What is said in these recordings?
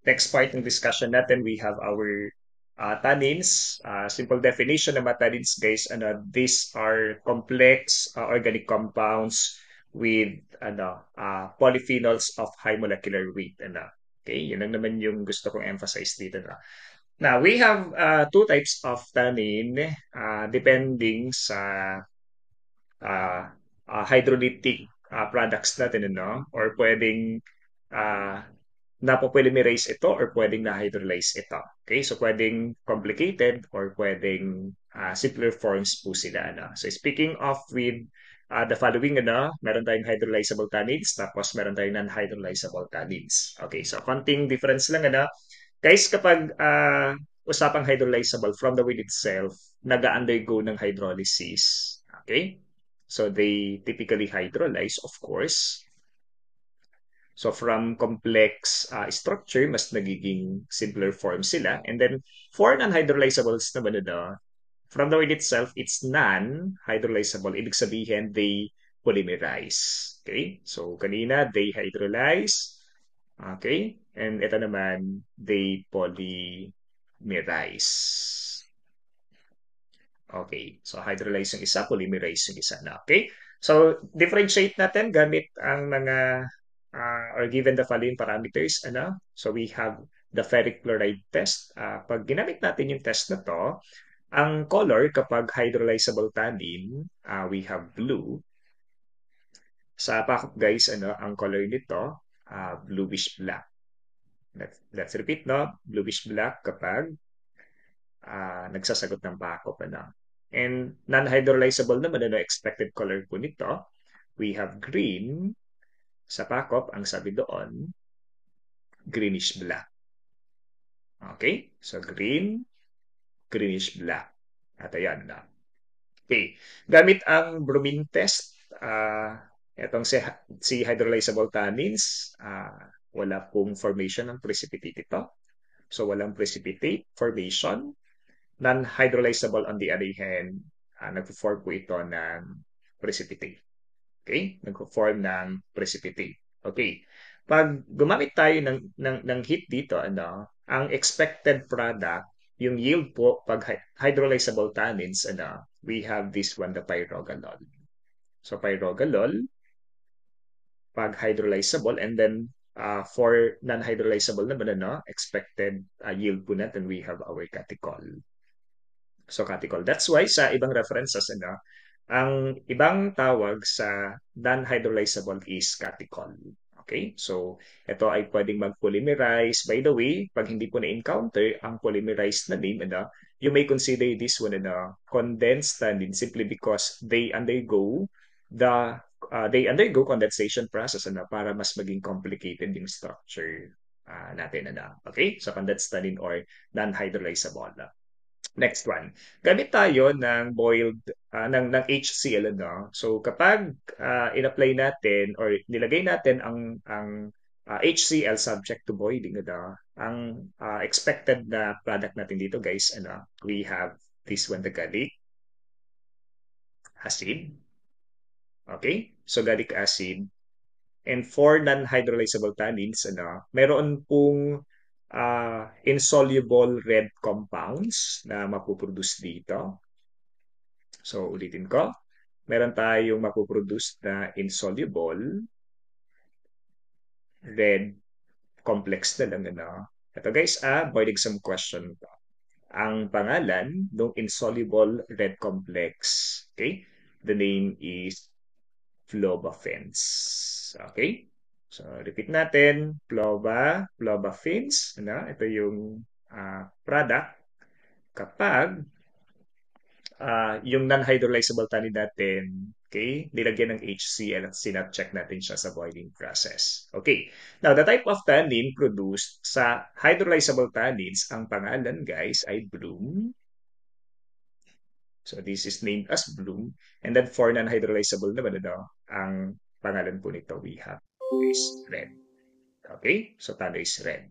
next part ng discussion natin, we have our tannins. Simple definition ng mga tannins, guys. These are complex organic compounds with polyphenols of high molecular weight. Okay, yun lang naman yung gusto kong emphasize dito. Now, we have two types of tannin depending sa uh, hydrolytic products natin, or pwedeng uh, napopolymerase ito or pwedeng na-hydrolyze ito. Okay? So, pwedeng complicated or pwedeng simpler forms po sila. So, speaking of with the following, meron tayong hydrolyzable tannins, tapos meron tayong non-hydrolyzable tannins. Okay, so konting difference lang, guys, kapag usapang hydrolyzable from the weed itself, nag-undergo ng hydrolysis. Okay? So they typically hydrolyze, of course. So from complex structure, mas nagiging simpler form sila. And then for non-hydrolyzables naman, from the word itself, it's non-hydrolyzable. Ibig sabihin, they polymerize. Okay? So kanina, they hydrolyze. Okay? And ito naman, they polymerize. Okay. So hydrolyze yung isa, polymerize yung isa na. Okay? So differentiate natin gamit ang mga or given the following parameters. So we have the ferric chloride test. Pag ginamit natin yung test na to, ang color kapag hydrolyzable tannin, we have blue. Sa pakop, guys, ang color nito, bluish black. Let's repeat, no? Bluish black kapag nagsasagot ng pakop, And non-hydrolyzable naman, expected color po nito, we have green. Sa pakop, ang sabi doon, greenish black. Okay? So, green, greenish black. At ayan na. Okay. Gamit ang bromine test, itong si hydrolyzable tannins, wala pong formation ng precipitate ito. So, walang precipitate formation. Non-hydrolyzable on the other hand, nagpo-form po ito ng precipitate. Okay? Nagpo-form ng precipitate. Okay. Pag gumamit tayo ng heat dito, ang expected product, yung yield po pag hydrolyzable tannins, we have this one, the pyrogalol. So pyrogalol, pag hydrolyzable, and then for non-hydrolyzable naman, expected yield po natin, we have our catechol. So catechol. That's why sa ibang references, ang ibang tawag sa non-hydrolyzable is catechol. Okay? So, ito ay pwedeng mag-polymerize. By the way, pag hindi po na-encounter ang polymerized na name, you may consider this one condensed tannin simply because they undergo condensation process para mas maging complicated yung structure natin. Okay? So, condensed tannin or non-hydrolyzable. Next one. Gamit tayo ng boiled ng HCl, So kapag in-apply natin or nilagay natin ang HCl subject to boiling, ang expected na product natin dito, guys, we have this one, the gallic acid. Okay? So gallic acid. And for non-hydrolyzable tannins, meron pong insoluble red compounds na mapuproduce dito. So, ulitin ko. Meron tayong mapuproduce na insoluble red complex na lang. Ito, guys, board exam question to. Ang pangalan ng insoluble red complex, okay? The name is flobafens. Okay? So, repeat natin. Flobafens. Ito yung product kapag yung non-hydrolyzable tannin natin, okay, nilagyan ng HCl at sinat-check natin siya sa boiling process. Okay. Now, the type of tannin produced sa hydrolyzable tannins, ang pangalan, guys, ay bloom. So, this is named as bloom. And then, for non-hydrolyzable naman, ang pangalan po nito, we have is red. Okay? So, tannin is red.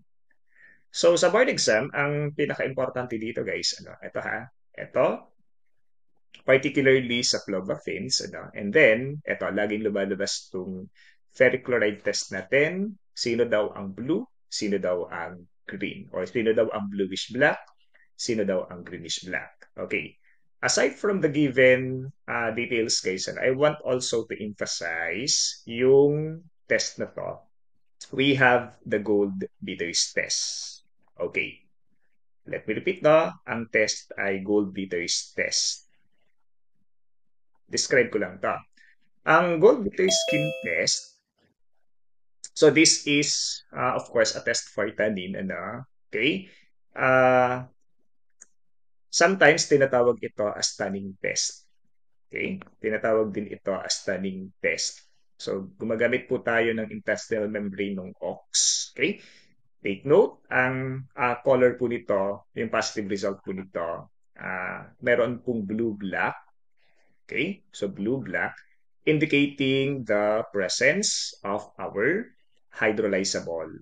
So, sa board exam, ang pinaka-importante dito, guys, ito ito, particularly sa clovafenes, and then, eto, laging lumalabas itong ferric chloride test natin. Sino daw ang blue? Sino daw ang green? Or sino daw ang bluish black? Sino daw ang greenish black? Okay. Aside from the given details, guys, and I want also to emphasize yung test na to. We have the gold beaters test. Okay. Let me repeat no. Ang test ay gold beaters test. Describe ko lang to. Ang gold beater skin test, so this is, of course, a test for tannin. Ano? Okay? Sometimes tinatawag ito as tanning test. Okay? Tinatawag din ito as tanning test. So, gumagamit po tayo ng intestinal membrane ng ox. Okay? Take note, ang color po nito, yung positive result po nito, meron pong blue-black. Okay? So, blue-black, indicating the presence of our hydrolyzable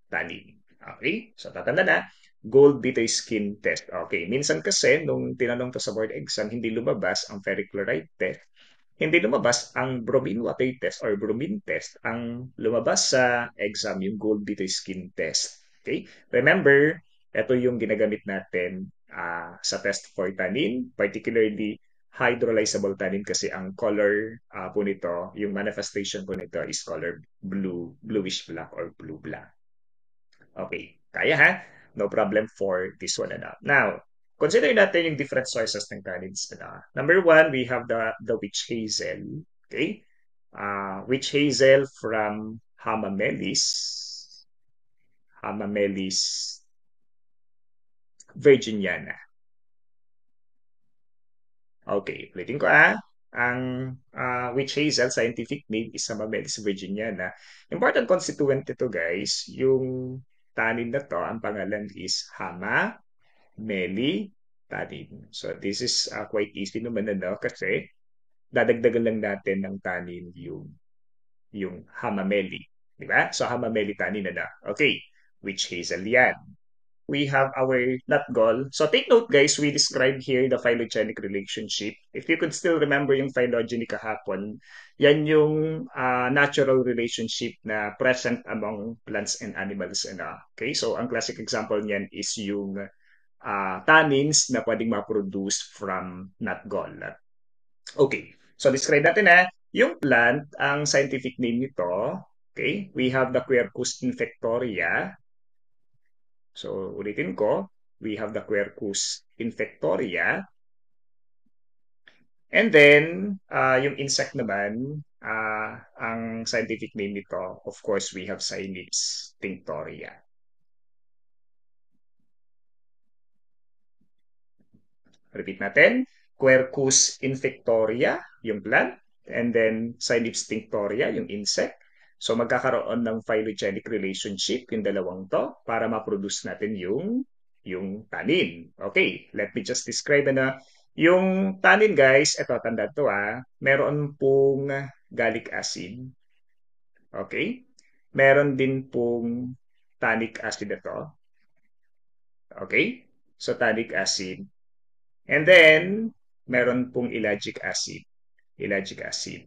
tannin. Okay? So, tatanda na, gold bitter skin test. Okay, minsan kasi nung tinanong to sa board exam, hindi lumabas ang ferric chloride test, hindi lumabas ang bromine water test or bromine test. Ang lumabas sa exam yung gold bitter skin test. Okay? Remember, ito yung ginagamit natin sa test for tannin, particularly hydrolyzable tannin kasi ang color po nito, yung manifestation po nito is color blue, bluish black or blue black. Okay, kaya ha? No problem for this one. Now, consider natin yung different sources ng tannins. Number one, we have the witch hazel. Okay? Witch hazel from Hamamelis virginiana. Okay, ulitin ko Ang witch hazel, scientific name is Hamamelis virginiana. Important constituent ito guys, yung tannin na to, ang pangalan is Meli tannin. So this is quite easy naman kasi dadagdagan lang natin ng tannin yung hamameli. Di ba? So hamameli tannin Okay, witch hazel yan. We have our nut gall. So take note guys, we described here the phylogenic relationship. If you could still remember yung phylogeny kahapon, yan yung natural relationship na present among plants and animals. Okay, so ang classic example niyan is yung tannins na pwedeng ma-produce from nut gall. Okay, so describe natin yung plant, ang scientific name nito, okay, we have the Quercus infectoria. So ulitin ko, we have the Quercus infectoria. And then, yung insect naman, ang scientific name nito, of course, we have Cynips tinctoria. Repeat natin, Quercus infectoria, yung plant, and then Cynips tinctoria, yung insect. So magkakaroon ng phylogenetic relationship yung dalawang to para ma-produce natin yung tannin. Okay, let me just describe yung tannin guys, eto tanda to meron pong gallic acid. Okay? Meron din pong tannic acid ito. Okay? So tannic acid. And then, meron pong ellagic acid. Ellagic acid.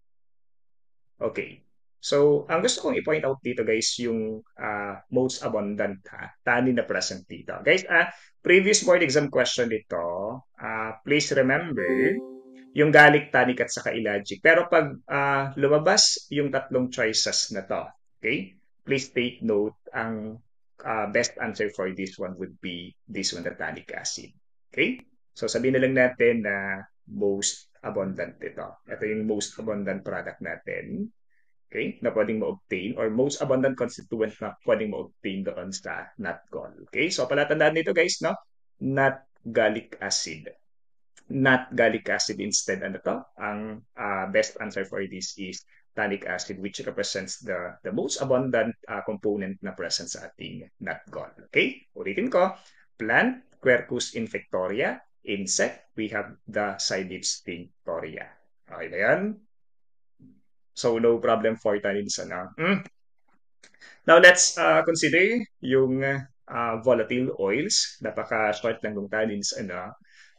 Okay. So, ang gusto kong i-point out dito guys, yung most abundant tannin na present dito. Guys, previous board exam question dito, please remember yung gallic, tannic at saka ellagic. Pero pag lumabas yung tatlong choices na to, okay? Please take note, ang best answer for this one would be this one, the tannic acid. Okay? So sabihin na lang natin na most abundant ito. Ito yung most abundant product natin. Okay? Na pwedeng ma-obtain or most abundant constituent na pwedeng ma-obtain doon sa nut gall. Okay? So palatandaan nito guys, no? Not gallic acid. Not gallic acid instead. Ano to? Ang best answer for this is tannic acid, which represents the most abundant component na present sa ating nut gall. Okay? Ulitin ko. Plant, Quercus infectoria. Insect, we have the Cynips tinctoria. Okay ba yan? So, no problem for tannins. Now, let's consider yung volatile oils. Napaka-short lang ng tannins.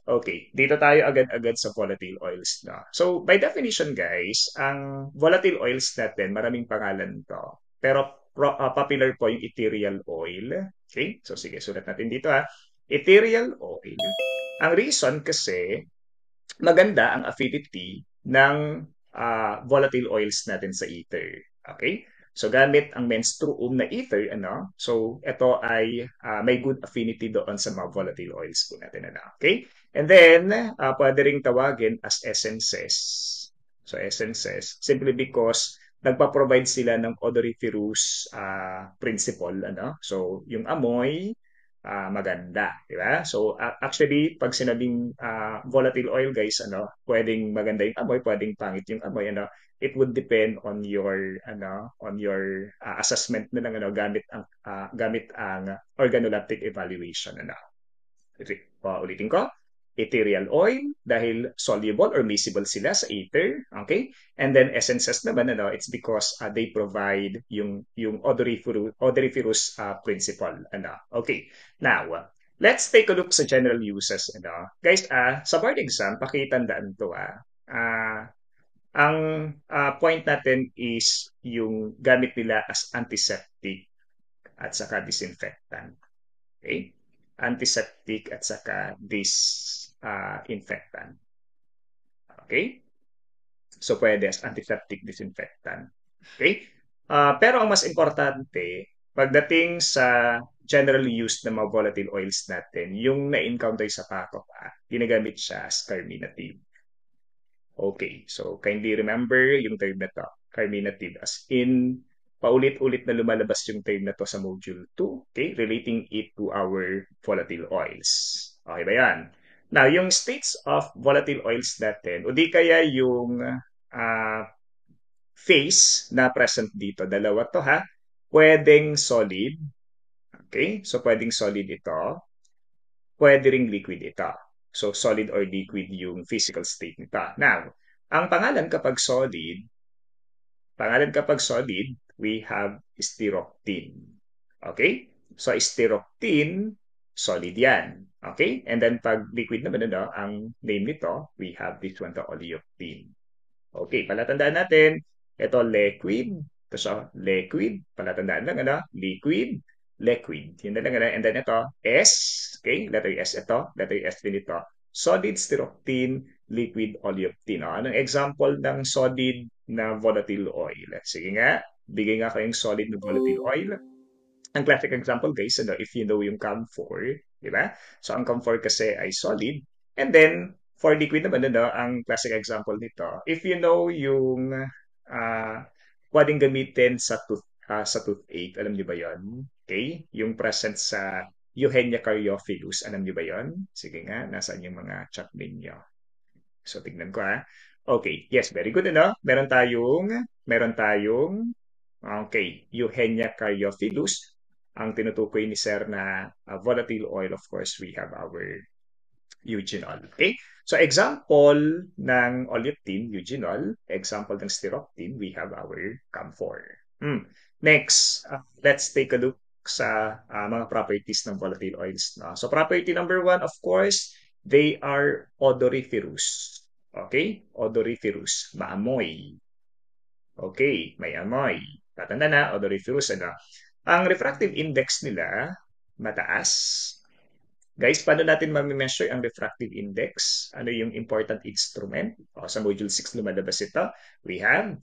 Okay, dito tayo agad-agad sa volatile oils na. So, by definition guys, ang volatile oils natin, maraming pangalan to. Pero popular po yung ethereal oil. Okay? So sige, sulat natin dito ha. Ethereal oil. Ang reason kasi maganda ang affinity ng volatile oils natin sa ether. Okay? So gamit ang menstruum na ether, ano? So ito ay may good affinity doon sa mga volatile oils po natin, ano? Okay? And then pwede ring tawagin as essences. So essences simply because nagpa-provide sila ng odoriferous principle, ano? So yung amoy maganda, di ba? So actually pag sinabing volatile oil guys, ano, pwedeng maganda yung amoy, pwedeng pangit yung amoy, ano. It would depend on your assessment na lang, ano, gamit ang organoleptic evaluation, ano. Ulitin ko, ethereal oil dahil soluble or miscible sila sa ether, okay? And then essences naman, ano, it's because they provide yung odoriferous principle, ano. Okay. Now, let's take a look sa general uses, ano. Guys, sa board exam, pakitandaan to, ang point natin is yung gamit nila as antiseptic at saka disinfectant. Okay? Antiseptic at saka disinfectant. Okay? So pwede as antiseptic disinfectant. Okay? Pero ang mas importante, pagdating sa general use ng mga volatile oils natin, yung na-encounter sa PACOP, ginagamit siya as carminative. Okay, so kindly remember yung term na to, carminative, as in paulit-ulit na lumalabas yung term na to sa module 2, okay, relating it to our volatile oils. Okay ba yan? Now, yung states of volatile oils natin, o di kaya yung phase na present dito, dalawa to ha, pwedeng solid, okay, so pwedeng solid ito, pwede ring liquid ito. So, solid or liquid yung physical state nito. Now, ang pangalan kapag solid, we have styroptene. Okay? So, styroptene, solid yan. Okay? And then, pag liquid naman, ano, ang name nito, we have this one, the oleoptene. Okay, palatandaan natin, ito liquid, ito siya liquid, palatandaan lang, ano, liquid, liquid. Yun na lang, ano, and then ito, S, okay, letter S ito, letter S din ito, solid styroptene, liquid oleoptene. Anong example ng solid na volatile oil? Sige nga, bigay nga kayong solid na volatile oil. Ang classic example guys, ano, if you know yung camphor, di ba? So ang camphor kasi ay solid. And then, for liquid naman, ano, ang classic example nito, if you know yung pwedeng gamitin sa toothache, alam niyo ba yon? Okay? Yung present sa Eugenia Caryophilus, alam niyo ba yon? Sige nga, nasaan yung mga chat ninyo? So, tignan ko ha. Okay, yes, very good, ano? Meron tayong okay, Eugenia Caryophilus. Ang tinutukoy ni Sir na volatile oil, of course, we have our eugenol. Okay? So, example ng oleoptene, eugenol. Example ng styroptene, we have our camphor. Next, let's take a look sa mga properties ng volatile oils. No? So, property number 1, of course, they are odoriferous. Okay? Odoriferous. Maamoy. Okay, may amoy. Tatanda na, odoriferous, ano? Ang refractive index nila, mataas. Guys, paano natin ma-measure ang refractive index? Ano yung important instrument? O, sa module 6 lumalabas ito. We have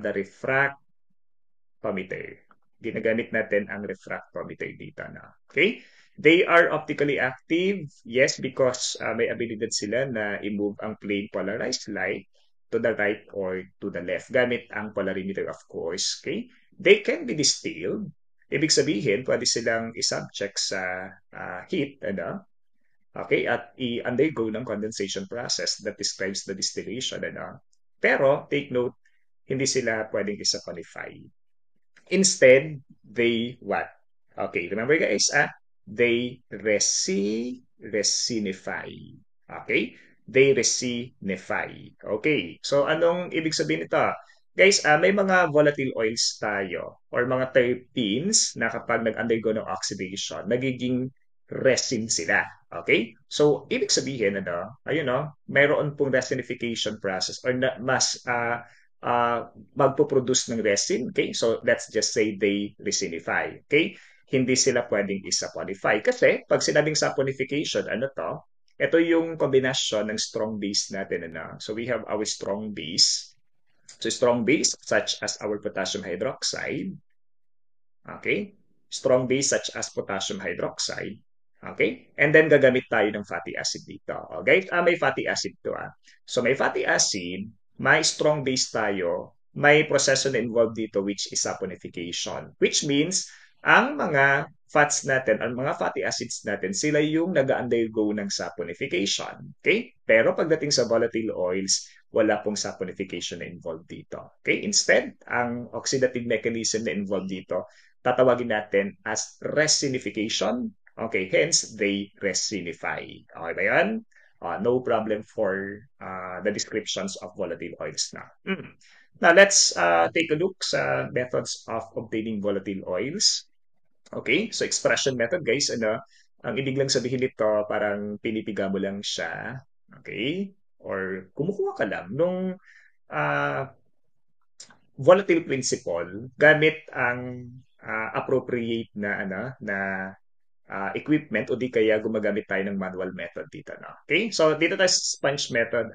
the refractometer. Ginagamit natin ang refractometer dito. No? Okay? They are optically active, yes, because may abilidad sila na i-move ang plane polarized light to the right or to the left gamit ang polarimeter, of course. Okay? They can be distilled. Ibig sabihin, pwede silang i-subject sa heat, ano? Okay, at i-undergo ng condensation process that describes the distillation, ano? Pero, take note, hindi sila pwedeng isaponify. Instead, they what? Okay, remember guys, they resinify. Okay? They resinify. Okay. So, anong ibig sabihin nito? Guys, may mga volatile oils tayo or mga terpenes na kapag nag-undergo ng oxidation, nagiging resin sila. Okay? So, ibig sabihin, ano, ayun, no, mayroon pong resinification process or mas magpo-produce ng resin. Okay? So let's just say they resinify. Okay? Hindi sila pwedeng isaponify. Kasi pag sinabing saponification, ano to? Ito yung kombinasyon ng strong base natin. Ano? So we have our strong base. So strong base such as our potassium hydroxide. Okay? Strong base such as potassium hydroxide. Okay? And then gagamit tayo ng fatty acid dito. Okay? May fatty acid to. So may fatty acid, may strong base tayo, may proseso na involved dito which is saponification. Which means, ang mga fats natin, ang mga fatty acids natin, sila yung nag-undergo ng saponification. Okay? Pero pagdating sa volatile oils, wala pong saponification na involved dito. Okay? Instead, ang oxidative mechanism na involved dito, tatawagin natin as resinification. Okay, hence they resinify. Okay ba yan? No problem for the descriptions of volatile oils na. Now, let's take a look sa methods of obtaining volatile oils. Okay, so expression method, guys. Ano, ang ibig lang sabihin nito, parang pinipiga mo lang siya. Okay? Or kumukuha ka lang nung uh, volatile principle gamit ang appropriate na equipment o di kaya gumagamit tayo ng manual method dito. No? Okay? So, dito tayo sa sponge method.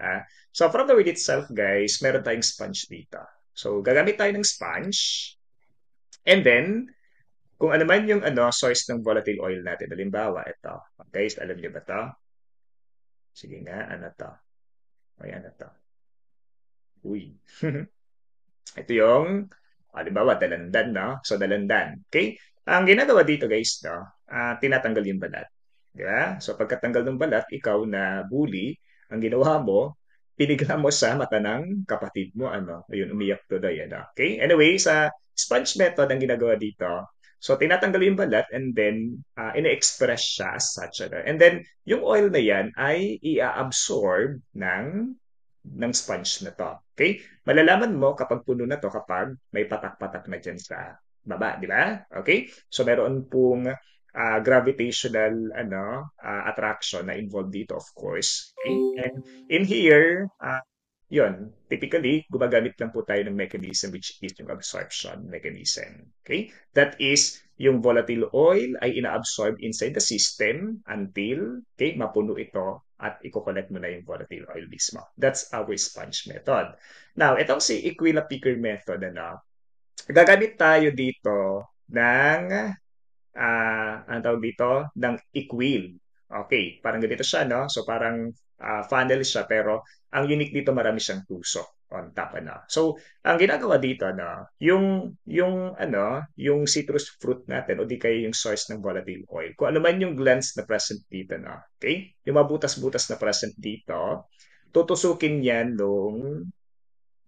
So, from the word itself, guys, meron tayong sponge dito. So, gagamit tayo ng sponge. And then, kung ano man yung source ng volatile oil natin. Halimbawa, ito. Guys, alam niyo ba ito? Sige nga, ano to? Ay, ano to? Uy. Ito yung, halimbawa, dalandan, no? So, dalandan. Okay? Ang ginagawa dito, guys, no? Tinatanggal yung balat. Di ba? So, pagkatanggal ng balat, ikaw na bully, ang ginawa mo, pinigla mo sa mata ng kapatid mo, ayun, umiyak to day, Okay? Anyway, sa sponge method, ang ginagawa dito, so, tinatanggal yung balat and then, ina-express siya as such, And then, yung oil na yan ay i-absorb ng sponge na to. Okay? Malalaman mo kapag puno na to kapag may patak-patak na dyan sa baba, di ba? Okay? So meron pong gravitational attraction na involved dito, of course. Okay? And in here, yun, typically, gumagamit lang po tayo ng mechanism which is yung absorption mechanism. Okay? That is, yung volatile oil ay ina-absorb inside the system until mapuno ito at i-collect mo na yung volatile oil mismo. That's our sponge method. Now, itong si Aquila Picker method, gagamit tayo dito ng ang tawag dito, ng equil. Okay, parang ganito siya, no? So parang funnel siya, pero ang unique dito, marami siyang tusok on top, So, ang ginagawa dito, yung citrus fruit natin, o di kaya yung source ng volatile oil, kung ano man yung glands na present dito, okay? Yung mabutas-butas na present dito, tutusukin yan nung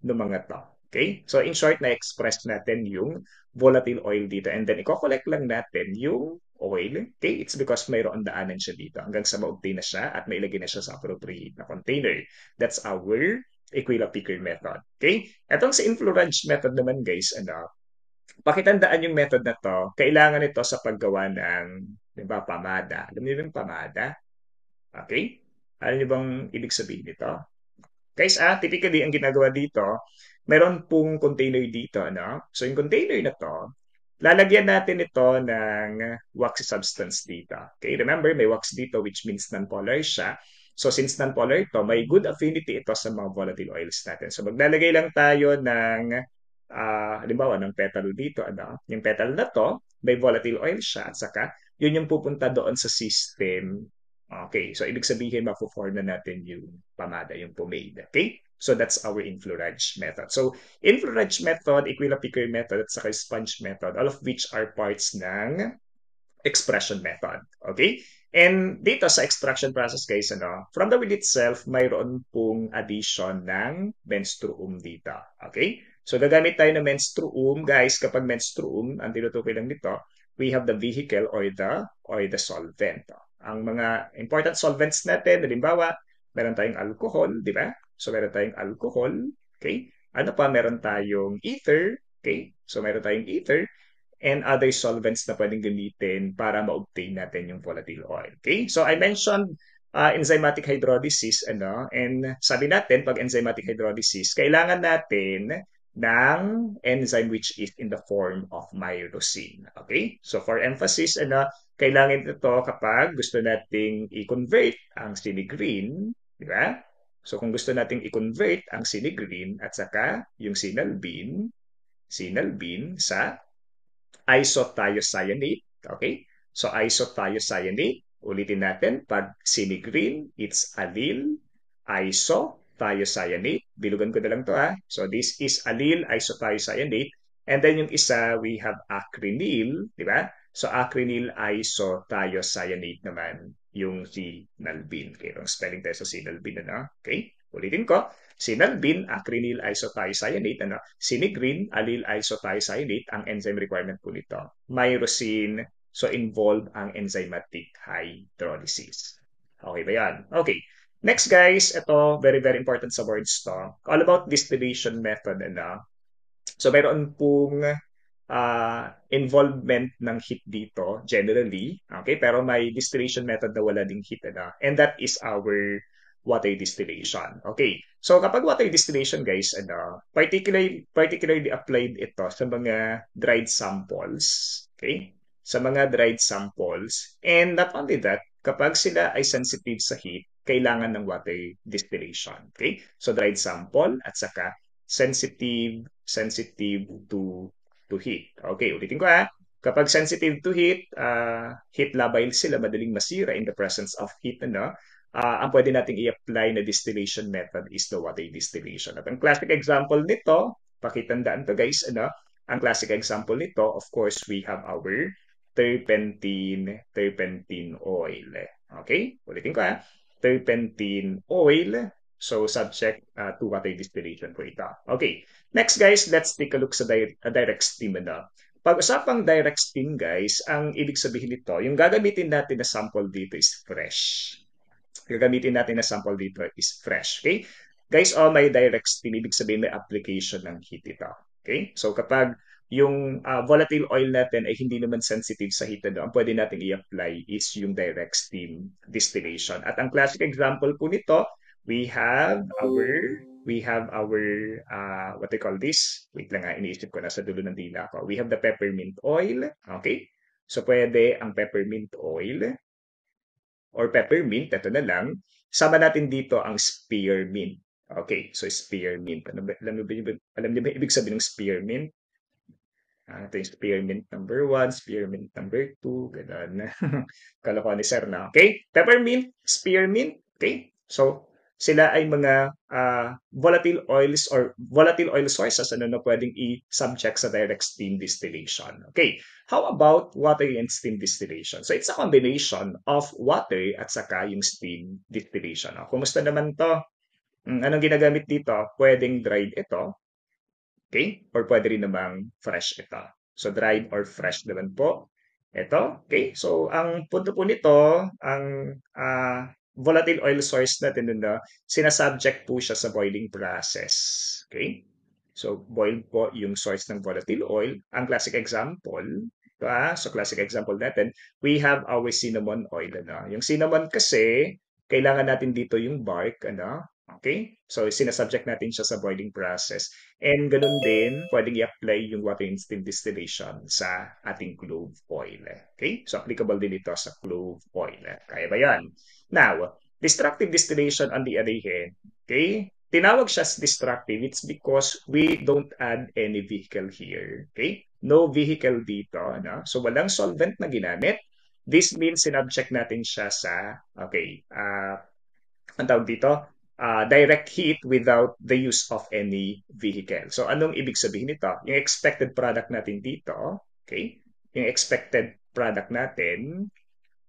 mga to. Okay? So, in short, na-express natin yung volatile oil dito. And then, i-collect lang natin yung oil. Okay? It's because mayroon daanan siya dito hanggang sa ma-obtain na siya at mailagay na siya sa appropriate na container. That's our Aquila Picker method. Okay? Etong sa inflorescence method naman, guys, pakitandaan yung method na to, kailangan ito sa paggawa ng, diba, pamada. Alam niyo yung pamada? Okay? Alam niyo bang ibig sabihin nito? Guys, typically, ang ginagawa dito, meron pong container dito, So, yung container na to, lalagyan natin ito ng waxy substance dito. Okay, remember, may wax dito which means non-polar siya. So, since non-polar ito, may good affinity ito sa mga volatile oils natin. So, maglalagay lang tayo ng, halimbawa, ng petal dito, Yung petal na to, may volatile oil siya, at saka, yun yung pupunta doon sa system. Okay, so ibig sabihin, mapo-form na natin yung pamada, yung pomade. Okay? So that's our inflorescence method. So inflorescence method, Aquila Picker method, at saka sponge method, all of which are parts ng expression method. Okay? And dito sa extraction process, guys, from the wheel itself, mayroon pong addition ng menstruum dito. Okay? So gagamit tayo ng menstruum, guys. Kapag menstruum, ang tinutukoy lang dito, we have the vehicle or the solvent. Ang mga important solvents natin, halimbawa, meron tayong alcohol, di ba? So meron tayong alcohol, okay? Ano pa? Meron tayong ether, okay? So meron tayong ether and other solvents na pwedeng gamitin para ma-obtain natin yung volatile oil. Okay? So I mentioned enzymatic hydrolysis, and sabi natin, pag enzymatic hydrolysis, kailangan natin ng enzyme which is in the form of myrcene. Okay? So for emphasis, kailangan ito kapag gusto nating i-convert ang sinigreen, di ba? So kung gusto nating i-convert ang sinigreen at saka yung sinalbin sa isothiocyanate. Okay? So isothiocyanate, ulitin natin, pag sinigreen, it's allyl isothiocyanate. Bilugan ko na lang to ha. So this is allyl isothiocyanate. And then yung isa, we have acrynyl, di ba? So acrynyl isothiocyanate naman yung sinalbin. Okay, yung spelling tayo sa sinalbin, Okay? Ulitin ko. Sinalbin, acrynyl isothiocyanate, Sinigreen, allyl isothiocyanate, ang enzyme requirement po nito. Myrcene, so involved ang enzymatic hydrolysis. Okay ba yan? Okay. Next guys, ito, very, very important sa words to. All about distillation method, So, mayroon pong involvement ng heat dito, generally. Okay? Pero may distillation method na wala ding heat, And that is our water distillation. Okay. So, kapag water distillation, guys, particularly applied ito sa mga dried samples. Okay? Sa mga dried samples. And not only that, kapag sila ay sensitive sa heat, kailangan ng water distillation. Okay? So, dried sample at saka sensitive to heat. Okay, ulitin ko ha. Kapag sensitive to heat, heat labile sila, madaling masira in the presence of heat, ang pwede nating i-apply na distillation method is the water distillation. At ang classic example nito, pakitandaan to guys, ang classic example nito, of course, we have our turpentine oil. Okay, ulitin ko ha. Turpentine oil, so subject to water distillation po ito. Okay, next guys, let's take a look sa direct steam. Pag-usapang direct steam guys, ang ibig sabihin nito, yung gagamitin natin na sample dito is fresh. Gagamitin natin na sample dito is fresh. Okay? Guys, may direct steam, ibig sabihin may application ng heat ito. Okay? So kapag yung volatile oil natin ay hindi naman sensitive sa heat, ang pwede natin i-apply is yung direct steam distillation. At ang classic example po nito, we have our what they call this. Wait lang iniisip ko na sa dulo ng dila ko. We have the peppermint oil. Okay? So pwede ang peppermint oil or peppermint, ito na lang. Sama natin dito ang spearmint. Okay, so spearmint. Alam niyo ba ibig sabihin ng spearmint? Ito yung spearmint number 1, spearmint number 2, gano'n. Kalokohan ni Sir na. Okay? Peppermint, spearmint. Okay? So, sila ay mga volatile oils or volatile oil sources na pwedeng i-subject sa direct steam distillation. Okay. How about water and steam distillation? So, it's a combination of water at saka yung steam distillation. Kumusta naman to? Anong ginagamit dito? Pwedeng dried ito. Okay? Or pwede rin namang fresh ito. So, dried or fresh naman po. Ito. Okay? So, ang punto po nito, ang volatile oil source natin sinasubject po siya sa boiling process. Okay? So, boiled po yung source ng volatile oil. Ang classic example, so classic example natin, we have our cinnamon oil. Yung cinnamon kasi, kailangan natin dito yung bark, Okay? So, sinasubject natin siya sa boiling process. And ganun din, pwedeng i-apply yung water and steam distillation sa ating clove oil. Okay? So, applicable din ito sa clove oil. Kaya ba yan? Now, destructive distillation on the other hand, okay? Tinawag siya as destructive. It's because we don't add any vehicle here. Okay? No vehicle dito. So, walang solvent na ginamit. This means sinubject natin siya sa, ang tawag dito? Direct heat without the use of any vehicle. So, anong ibig sabihin nito? Yung expected product natin dito, okay? Yung expected product natin,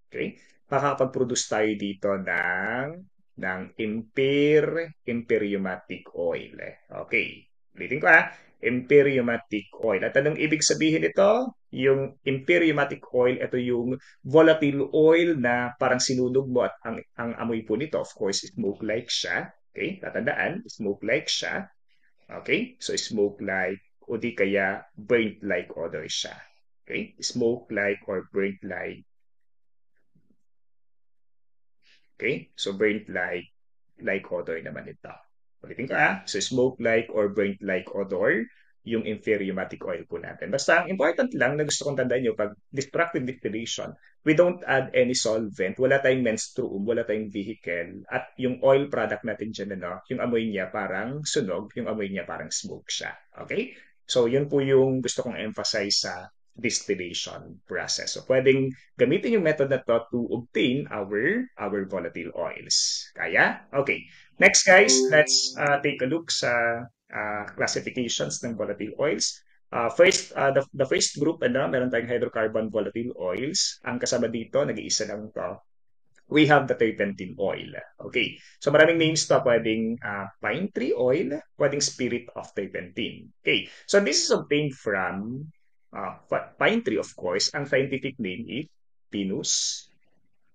okay? Makakapag-produce tayo dito ng empyreumatic oil. Okay. Ulitin ko empyreumatic oil. At anong ibig sabihin ito? Yung empyreumatic oil, ito yung volatile oil na parang sinunog mo at ang amoy po nito, of course, smoke-like siya. Okay? Tatandaan, smoke-like siya. Okay? So, smoke-like o di kaya burnt-like odor siya. Okay? Smoke-like or burnt-like Okay? So burnt like odor naman ito. Ulitin ko So smoke-like or burnt-like odor, yung inferiumatic oil po natin. Basta ang important lang na gusto kong tandaan nyo, pag destructive distillation, we don't add any solvent, wala tayong menstruum, wala tayong vehicle, at yung oil product natin dyan, yung amoy niya parang sunog, yung amoy niya parang smoke siya. Okay? So yun po yung gusto kong emphasize sa distillation process. So pwedeng gamitin yung method na to to obtain our volatile oils. Kaya? Okay. Next guys, let's take a look sa classifications ng volatile oils. First, the first group, meron tayong hydrocarbon volatile oils. Ang kasama dito, nag-iisa lang to. We have the turpentine oil. Okay. So maraming names to. Pwedeng pine tree oil, pwedeng spirit of turpentine. Okay. So this is obtained from pine tree, of course. Ang scientific name is Pinus.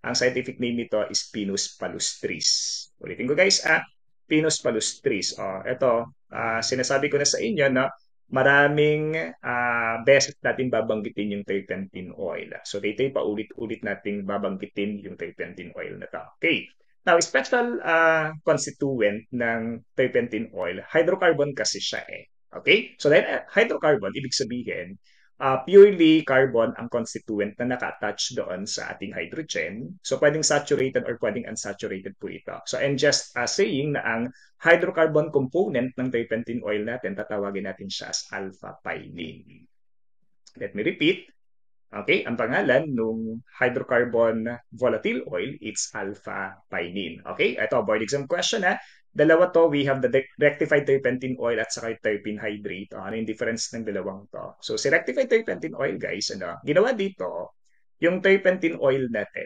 Ang scientific name nito is Pinus palustris. Ulitin ko guys, Pinus palustris. Ito, sinasabi ko na sa inyo na maraming beses natin babanggitin yung turpentine oil. So dito paulit-ulit natin babanggitin yung turpentine oil na to. Okay. Now, special constituent ng turpentine oil, hydrocarbon kasi siya eh. Okay? So dahil hydrocarbon, ibig sabihin, purely carbon ang constituent na naka-attach doon sa ating hydrogen. So, pwedeng saturated or pwedeng unsaturated po ito. So, I'm just saying na ang hydrocarbon component ng turpentine oil natin, tatawagin natin siya as alpha-pinene. Let me repeat. Okay, ang pangalan ng hydrocarbon volatile oil, it's alpha-pinene. Okay, ito, board exam question Dalawa to, we have the rectified turpentine oil at saka terpene hydrate. Ano yung difference ng dalawang to? So, si rectified turpentine oil, guys, ginawa dito, yung turpentine oil natin,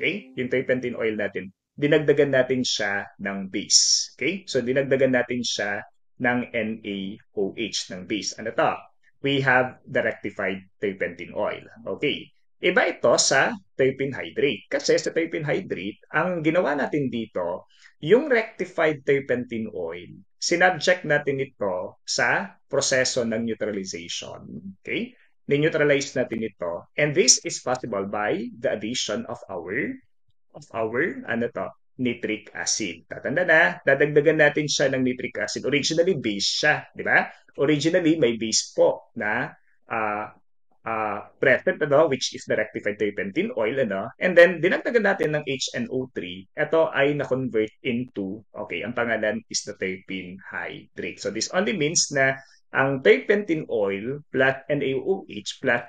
okay? Yung turpentine oil natin, dinagdagan natin siya ng base. Okay? So, dinagdagan natin siya ng NaOH ng base. Ano to? We have the rectified turpentine oil. Okay. Iba ito sa terpene hydrate. Kasi sa terpene hydrate, ang ginawa natin dito, yung rectified turpentine oil, sinubject natin ito sa proseso ng neutralization. Okay? Ni-neutralize natin ito. And this is possible by the addition of our nitric acid. Tatanda na, dadagdagan natin siya ng nitric acid. Originally, base siya, di ba? Originally, may base po na present, which is the rectified turpentine oil, and then dinagdagan natin ng HNO3. Ito ay na-convert into, okay, ang pangalan is the terpene hydrate. So this only means na ang turpentine oil plus NaOH plus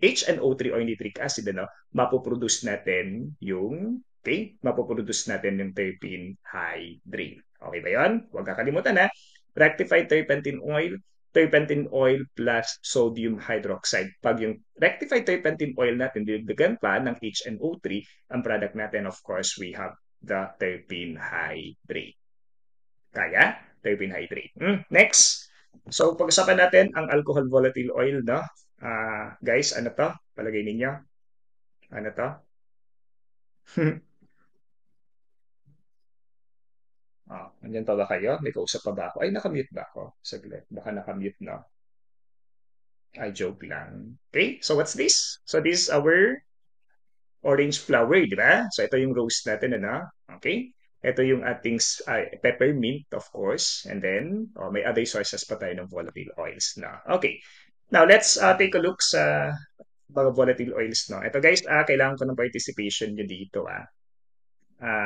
HNO3 or nitric acid, mapoproduce natin yung mapoproduce natin yung terpene hydrate. Okay ba yun? Huwag kakalimutan rectified turpentine oil plus sodium hydroxide. Pag yung rectified turpentine oil natin, dinagdagan pa ng HNO3, ang product natin, of course, we have the terpene hydrate. Kaya? Terpene hydrate. Next. So, pag-usapan natin ang alcohol volatile oil, guys, ano to? Palagay ninyo? Ano to? Nandiyan pa ba kayo? May kausap pa ba ako? Ay, nakamute ba ako? Saglit. Baka nakamute na. Ay, joke lang. Okay, so what's this? So this is our orange flower, di ba? So ito yung rose natin, Okay? Ito yung ating peppermint, of course. And then, may other sources pa tayo ng volatile oils na. Okay. Now, let's take a look sa mga volatile oils, Ito guys, kailangan ko ng participation nyo dito,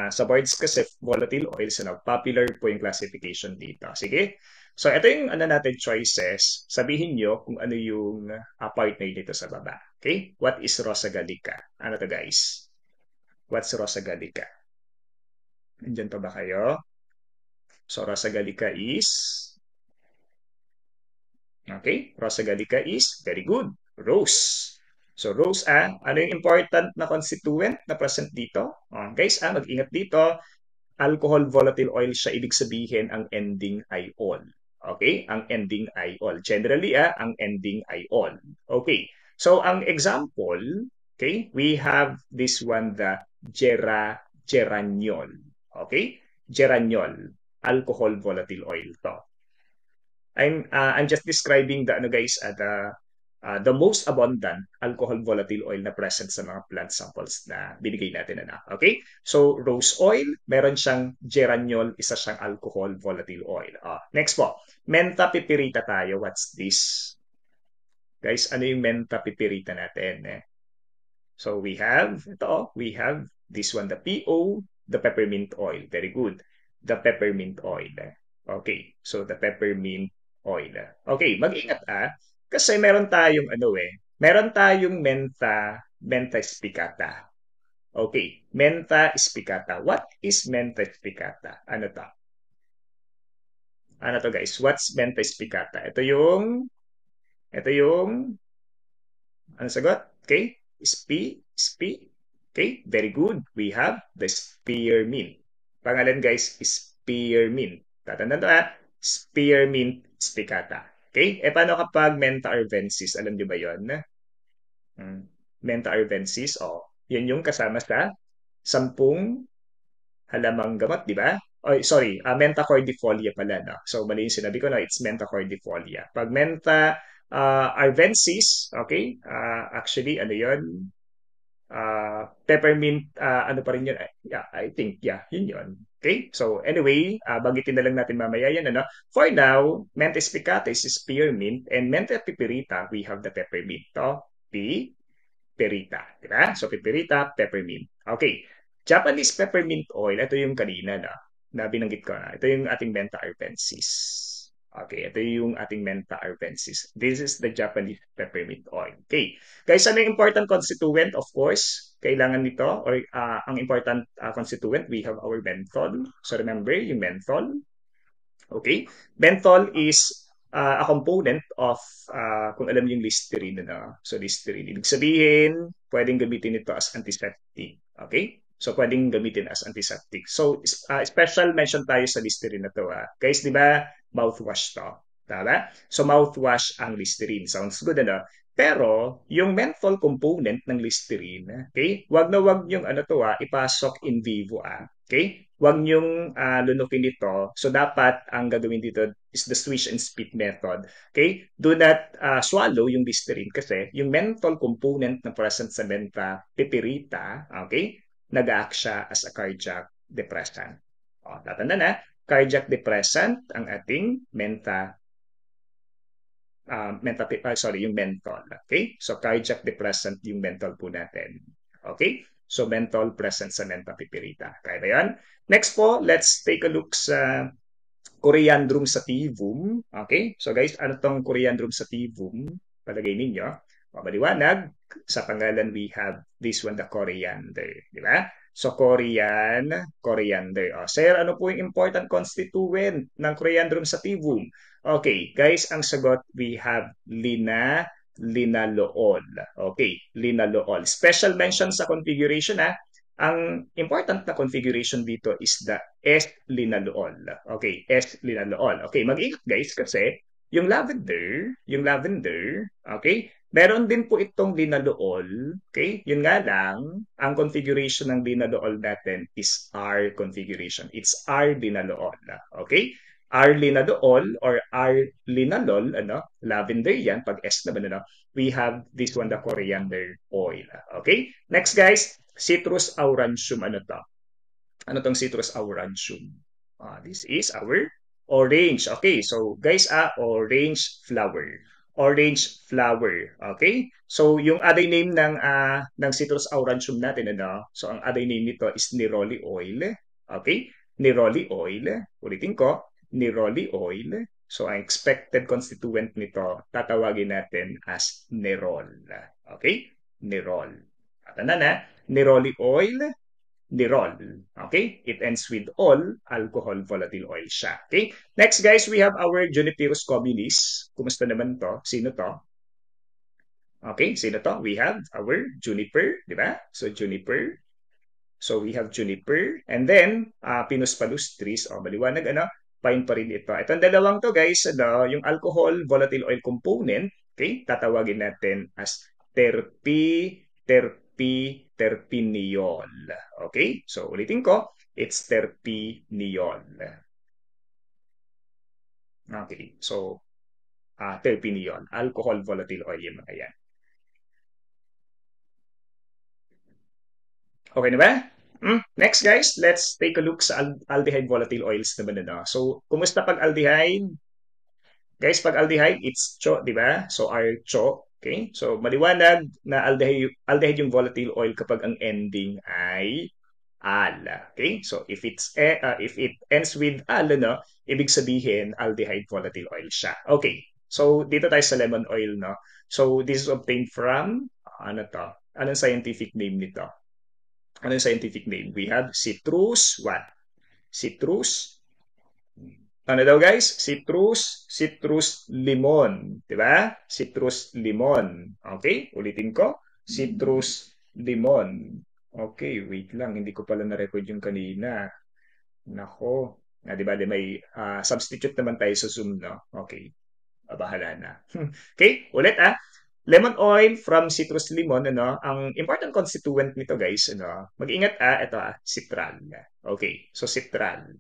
sa boards kasi volatile oils, popular po yung classification dito. Sige. So, ito yung natin choices. Sabihin nyo kung ano yung partner dito sa baba. Okay? What is Rosa gallica? Ano to guys? What's Rosa gallica? Nandiyan pa ba kayo? So, Rosa gallica is... Okay? Rosa gallica is very good. Rose. So, rose, ano yung important na constituent na present dito? Guys, mag-ingat dito. Alcohol volatile oil siya, ibig sabihin ang ending ay all. Okay? Ang ending ay all. Generally, ang ending ay all. Okay. So, ang example, okay, we have this one, the geraniol. Okay? Geraniol. Alcohol volatile oil to. I'm just describing the the most abundant alcohol volatile oil na present sa mga plant samples na binigay natin na. Okay? So, rose oil, meron siyang geraniol, isa siyang alcohol volatile oil. Next po, menta pipirita tayo. What's this? Guys, ano yung menta pipirita natin? So, we have this one, the PO, the peppermint oil. Very good. The peppermint oil. Okay, so the peppermint oil. Okay, mag-ingat kasi meron tayong menta spicata. Okay, menta spicata. What is menta spicata? Ano to? Ano to guys? What's menta spicata? Ito yung, ano sagot? Okay, spi. Okay, very good. We have the spearmint. Pangalan guys, spearmint. Tatandaan to spearmint spicata. Okay, paano kapag menta arvensis? Alam niyo ba yon? Menta arvensis, yun yung kasama sa 10 halamang gamot, di ba? Oh, sorry, menta cordifolia pala, no? So, mali yung sinabi ko, no? It's menta cordifolia. Pag menta arvensis, okay? Actually, ano yun? Peppermint, ano pa rin yun? Yeah, I think, yeah, yun. Okay? So, anyway, bagitin na lang natin mamaya yan, ano? For now, menta spicata is spearmint, and menta pipirita, we have the peppermint. To, perita. Diba? So, pipirita, peppermint. Okay. Japanese peppermint oil, ito yung kanina na binanggit ko na. Ito yung ating menta arvensis. Okay, ito yung ating menta arvensis. This is the Japanese peppermint oil. Okay. Guys, ano yung important constituent? Of course, kailangan nito, or ang important constituent, we have our menthol. So, remember, yung menthol. Okay? Menthol is a component of, kung alam niyo yung Listerine, so Listerine. Ibig sabihin, pwedeng gamitin ito as antiseptic. Okay? So, pwedeng gamitin as antiseptic. So, special mention tayo sa Listerine na to. Guys, di ba, mouthwash to? Tama? So, mouthwash ang Listerine. Sounds good, ano? Pero, yung menthol component ng Listerine, okay? Wag na wag yung ipasok in vivo, Okay? Huwag niyong lunukin dito. So, dapat ang gagawin dito is the swish and spit method. Okay? Do not swallow yung Listerine kasi yung menthol component na present sa menta pipirita, okay? Nag-act siya as a cardiac depressant. Tatanda na, cardiac depressant ang ating yung menthol. Okay? So, cardiac depressant yung menthol po natin. Okay? So, menthol present sa menta pipirita. Kaya ba yan? Next po, let's take a look sa Coriandrum sativum. Okay? So, guys, ano tong Coriandrum sativum? Palagay ninyo. Maliwanag. Sa pangalan, we have this one, the coriander. Di ba? So, coriander. Sir, ano po yung important constituent ng Coriandrum sativum? Okay, guys, ang sagot, we have linalool. Okay, linalool. Special mention sa configuration, ang important na configuration dito is the S-linalool. Okay, S-linalool. Okay, mag-ingat guys kasi yung lavender, okay, meron din po itong linalool. Okay, yun nga lang, ang configuration ng linalool natin is R configuration. It's R-linalool. Okay, R-linalool or R-linalol, lavender yan, pag S naman, we have this one, the coriander oil. Okay, next guys, citrus aurantium, ano to? Ano tong citrus aurantium? This is our orange. Okay, so guys, orange flower. Orange flower. Okay? So yung other name ng citrus aurantium natin, So ang other name nito is neroli oil. Okay? Neroli oil. Ulitin ko, neroli oil. So ang expected constituent nito, tatawagin natin as nerol. Okay? Nerol. Tanda na, neroli oil, nerol. Okay? It ends with all, alcohol volatile oil siya. Okay? Next guys, we have our Juniperus communis. Kumusta naman to? Sino to? Okay, sino to? We have our juniper, di ba? So juniper. So we have juniper. And then, Pinus palustris. Maliwanag, pine pa rin ito. Itong dalawang to guys, yung alcohol volatile oil component, okay? Tatawagin natin as terpiniol. Okay? So, ulitin ko, it's terpiniol. Okay. So, terpene yun. Alcohol volatile oil yung mga yan. Okay na ba? Next guys, let's take a look sa aldehyde volatile oils naman na. So, kumusta pag aldehyde? Guys, pag aldehyde, it's CHO, di ba? So, our CHO. Okay? So, maliwanag na aldehyde yung volatile oil kapag ang ending ay al. Okay? So, if it ends with al, no, ibig sabihin aldehyde volatile oil siya. Okay. So, dito tayo sa lemon oil, no? So, this is obtained from, ano to? Anong scientific name nito? Anong scientific name? We have citrus, what? Citrus, ano daw guys? Citrus limon. Di ba? Citrus limon. Okay? Ulitin ko. Citrus limon. Okay, wait lang. Hindi ko pala na-record yung kanina. Nako. Di ba? May substitute naman tayo sa Zoom, no? Okay. Bahala na. Okay? Ulit Lemon oil from citrus limon, ano? Ang important constituent nito, guys, ano? Mag-ingat ito citral. Okay. So, citral.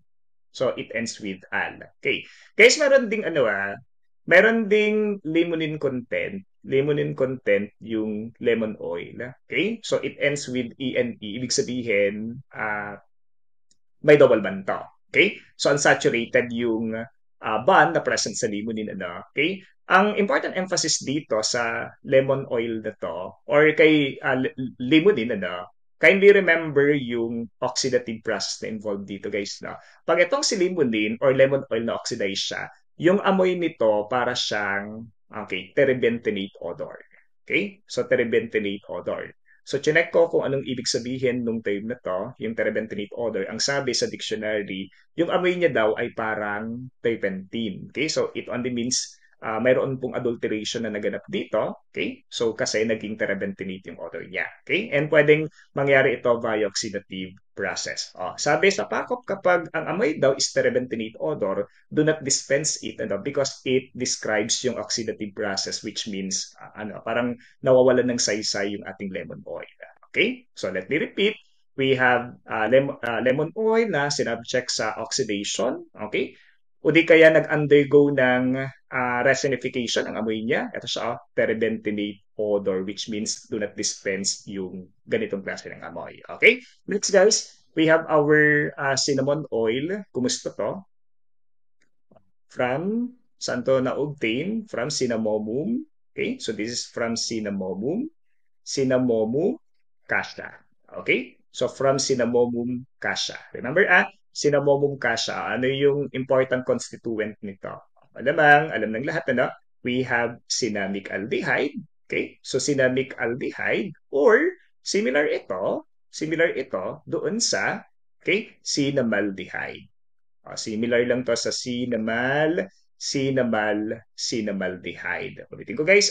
So, it ends with al. Okay. Guys, meron ding limonene content. Limonene content yung lemon oil. Okay? So, it ends with ENE. Ibig sabihin, may double bond to. Okay? So, unsaturated yung bond na present sa limonene. Okay? Ang important emphasis dito sa lemon oil na to, or kay limonene, kindly remember yung oxidative process na involved dito, guys. Pag itong si limonene or lemon oil na oxidize siya, yung amoy nito para siyang, okay, terebenthate odor. Okay? So, terebenthate odor. So, chinek ko kung anong ibig sabihin nung term na to, yung terebenthate odor. Ang sabi sa dictionary, yung amoy niya daw ay parang terpentine. Okay? So, it only means mayroon pong adulteration na naganap dito. Okay? So, kasi naging terebenthate yung odor niya. Okay? And pwedeng mangyari ito via oxidative process. Sabi sa PACOP, kapag ang amoy daw is terebenthate odor, do not dispense it because it describes yung oxidative process, which means parang nawawalan ng saysay yung ating lemon oil. Okay? So let me repeat. We have lemon oil na sinabject sa oxidation. Okay? O di kaya nag-undergo ng resinification ang amoy niya. Ito siya, terebenthate odor, which means do not dispense yung ganitong klase ng amoy. Okay? Next guys, we have our cinnamon oil. Kumusta to? From, saan to na-obtain? From cinnamomum. Okay? So this is from cinnamomum. Cinnamomum cassia. Okay? So from Cinnamomum cassia. Remember Cinnamomum cassia. Ano yung important constituent nito? Alam ng lahat we have cinnamic aldehyde. Okay? So cinnamic aldehyde or similar ito doon sa cinnamaldehyde. Similar lang to sa cinnamaldehyde. Ulitin ko guys,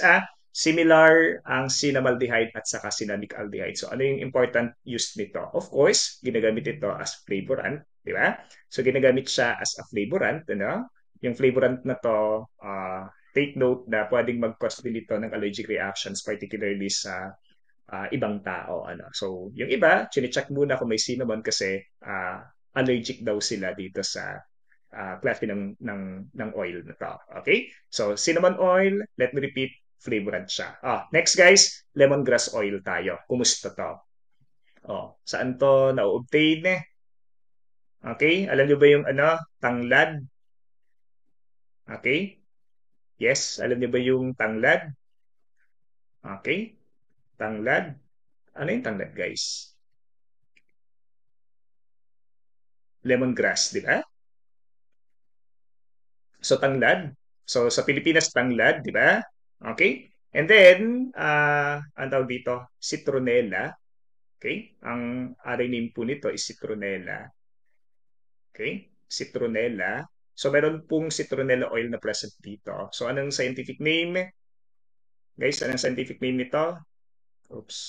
similar ang cinnamaldehyde at saka cinnamic aldehyde. So ano yung important use nito? Of course, ginagamit ito as flavorant, di ba? So ginagamit siya as a flavorant, Yung flavorant na to, take note na pwedeng mag-cause din ito ng allergic reactions, particularly sa ibang tao. So, yung iba, chinecheck muna kung may cinnamon kasi allergic daw sila dito sa klase ng oil na to. Okay? So, cinnamon oil, let me repeat, flavorant siya. Next guys, lemongrass oil tayo. Kumusta to? Saan to na-obtain? Okay? Alam nyo ba yung tanglad? Okay? Yes, alam nyo ba yung tanglad? Okay? Tanglad? Ano yung tanglad, guys? Lemongrass, di ba? So, tanglad. So, sa Pilipinas, tanglad, di ba? Okay? And then, ang tawag dito, citronella. Okay? Ang other name po nito is citronella. Okay? Citronella. So, meron pong citronella oil na present dito. So, anong scientific name? Guys, anong scientific name nito? Oops.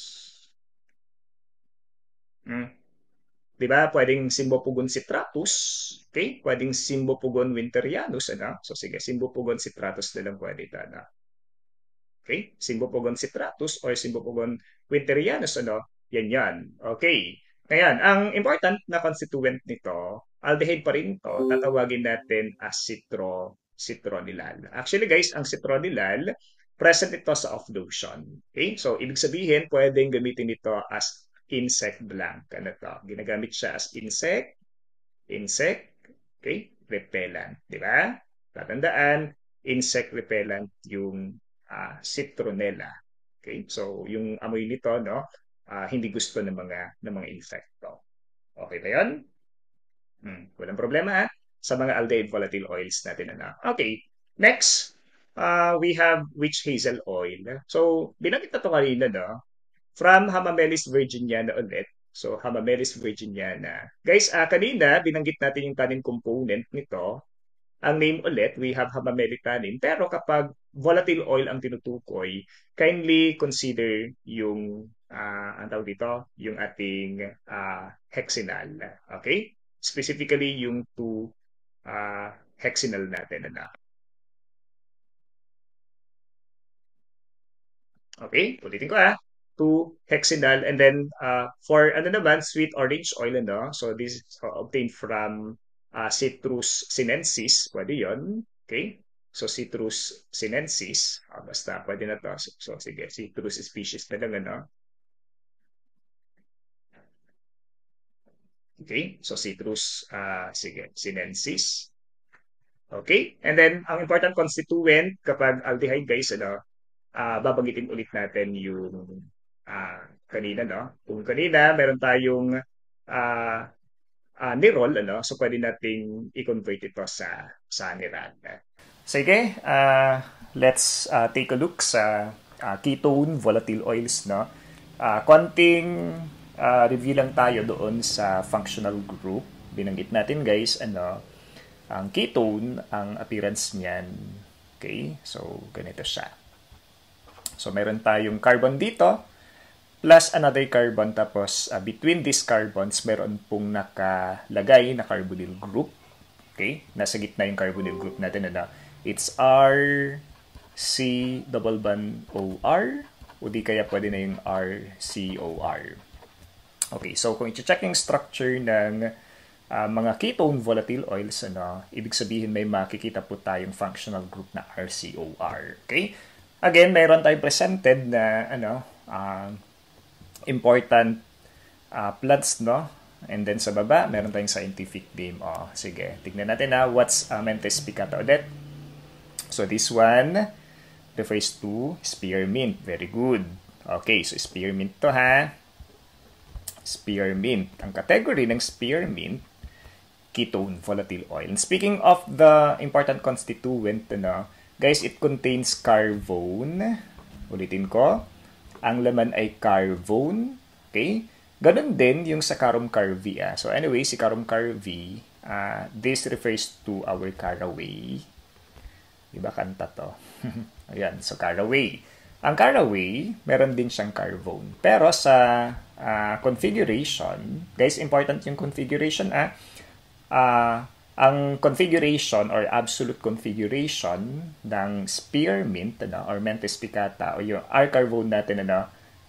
Di ba? Pwedeng Cymbopogon citratus. Okay? Pwedeng Cymbopogon winterianus. So, sige, Cymbopogon citratus na lang pwede ito. Okay? Cymbopogon citratus or Cymbopogon winterianus. Yan. Okay. Ngayon, ang important na constituent nito, aldehyde pa rin to, tatawagin natin as citronellal. Actually guys, ang citronellal, present ito sa off notion. Okay? So, ibig sabihin, pwedeng gamitin ito as insect blank. Ano to? Ginagamit siya as insect, okay? Repellent. Di ba? Tatandaan, insect repellent yung citronella. Okay? So, yung amoy nito, no? Hindi gusto ng mga insekto. Okay ba yun? Walang problema sa mga aldehyde volatile oils natin. Okay, next, we have witch hazel oil. So, binanggit na ito kanina, no? From Hamamelis virginiana ulit. So, Hamamelis virginiana. Guys, kanina, binanggit natin yung tannin component nito. Ang name ulit, we have hamamelitanine. Pero kapag volatile oil ang tinutukoy, kindly consider yung, ang tawag dito, yung ating hexenal. Okay? Specifically, yung 2 hexenal natin. Okay? Ulitin ko 2 hexenal. And then, for ano naman, sweet orange oil. So, this is obtained from Citrus sinensis, pwede yon. Okay? So, Citrus sinensis, basta pwede na to. So, sige, Citrus species na lang, Okay? So, Citrus, sige, sinensis. Okay? And then, ang important constituent kapag aldehyde, guys, babanggitin ulit natin yung kanina, no? Kung kanina, meron tayong uh, nirol, so pwede nating i-convert ito sa niral. Sige, let's take a look sa ketone volatile oils, no? Konting review lang tayo doon sa functional group. Binanggit natin, guys, ang ketone, ang appearance niyan. Okay? So, ganito siya. So, meron tayong carbon dito, plus another carbon, tapos between these carbons, meron pong nakalagay na carbonyl group. Okay? Nasa gitna yung carbonyl group natin. It's R, C, double bond OR, o di kaya pwede na yung RCOR. Okay, so kung i-check yung structure ng mga ketone volatile oils, ibig sabihin may makikita po tayong functional group na RCOR. Okay? Again, mayroon tayong presented na important plants, no? And then sa baba, meron tayong scientific name. Sige, tignan natin what's Menthes spicata ulit. So this one refers to spearmint. Very good. Okay, so spearmint to Spearmint. Ang category ng spearmint, ketone volatile oil. And speaking of the important constituent, guys, it contains carvone. Ulitin ko. Ang laman ay carvone. Okay? Ganon din yung sa carum carvi. So anyway, si carum carvi, this refers to our caraway. Diba kanta to? Ayan, so caraway. Ang caraway, meron din siyang carvone. Pero sa configuration, guys, important yung configuration. Ang configuration or absolute configuration ng spearmint or Menthes spicata o yung R carvone natin,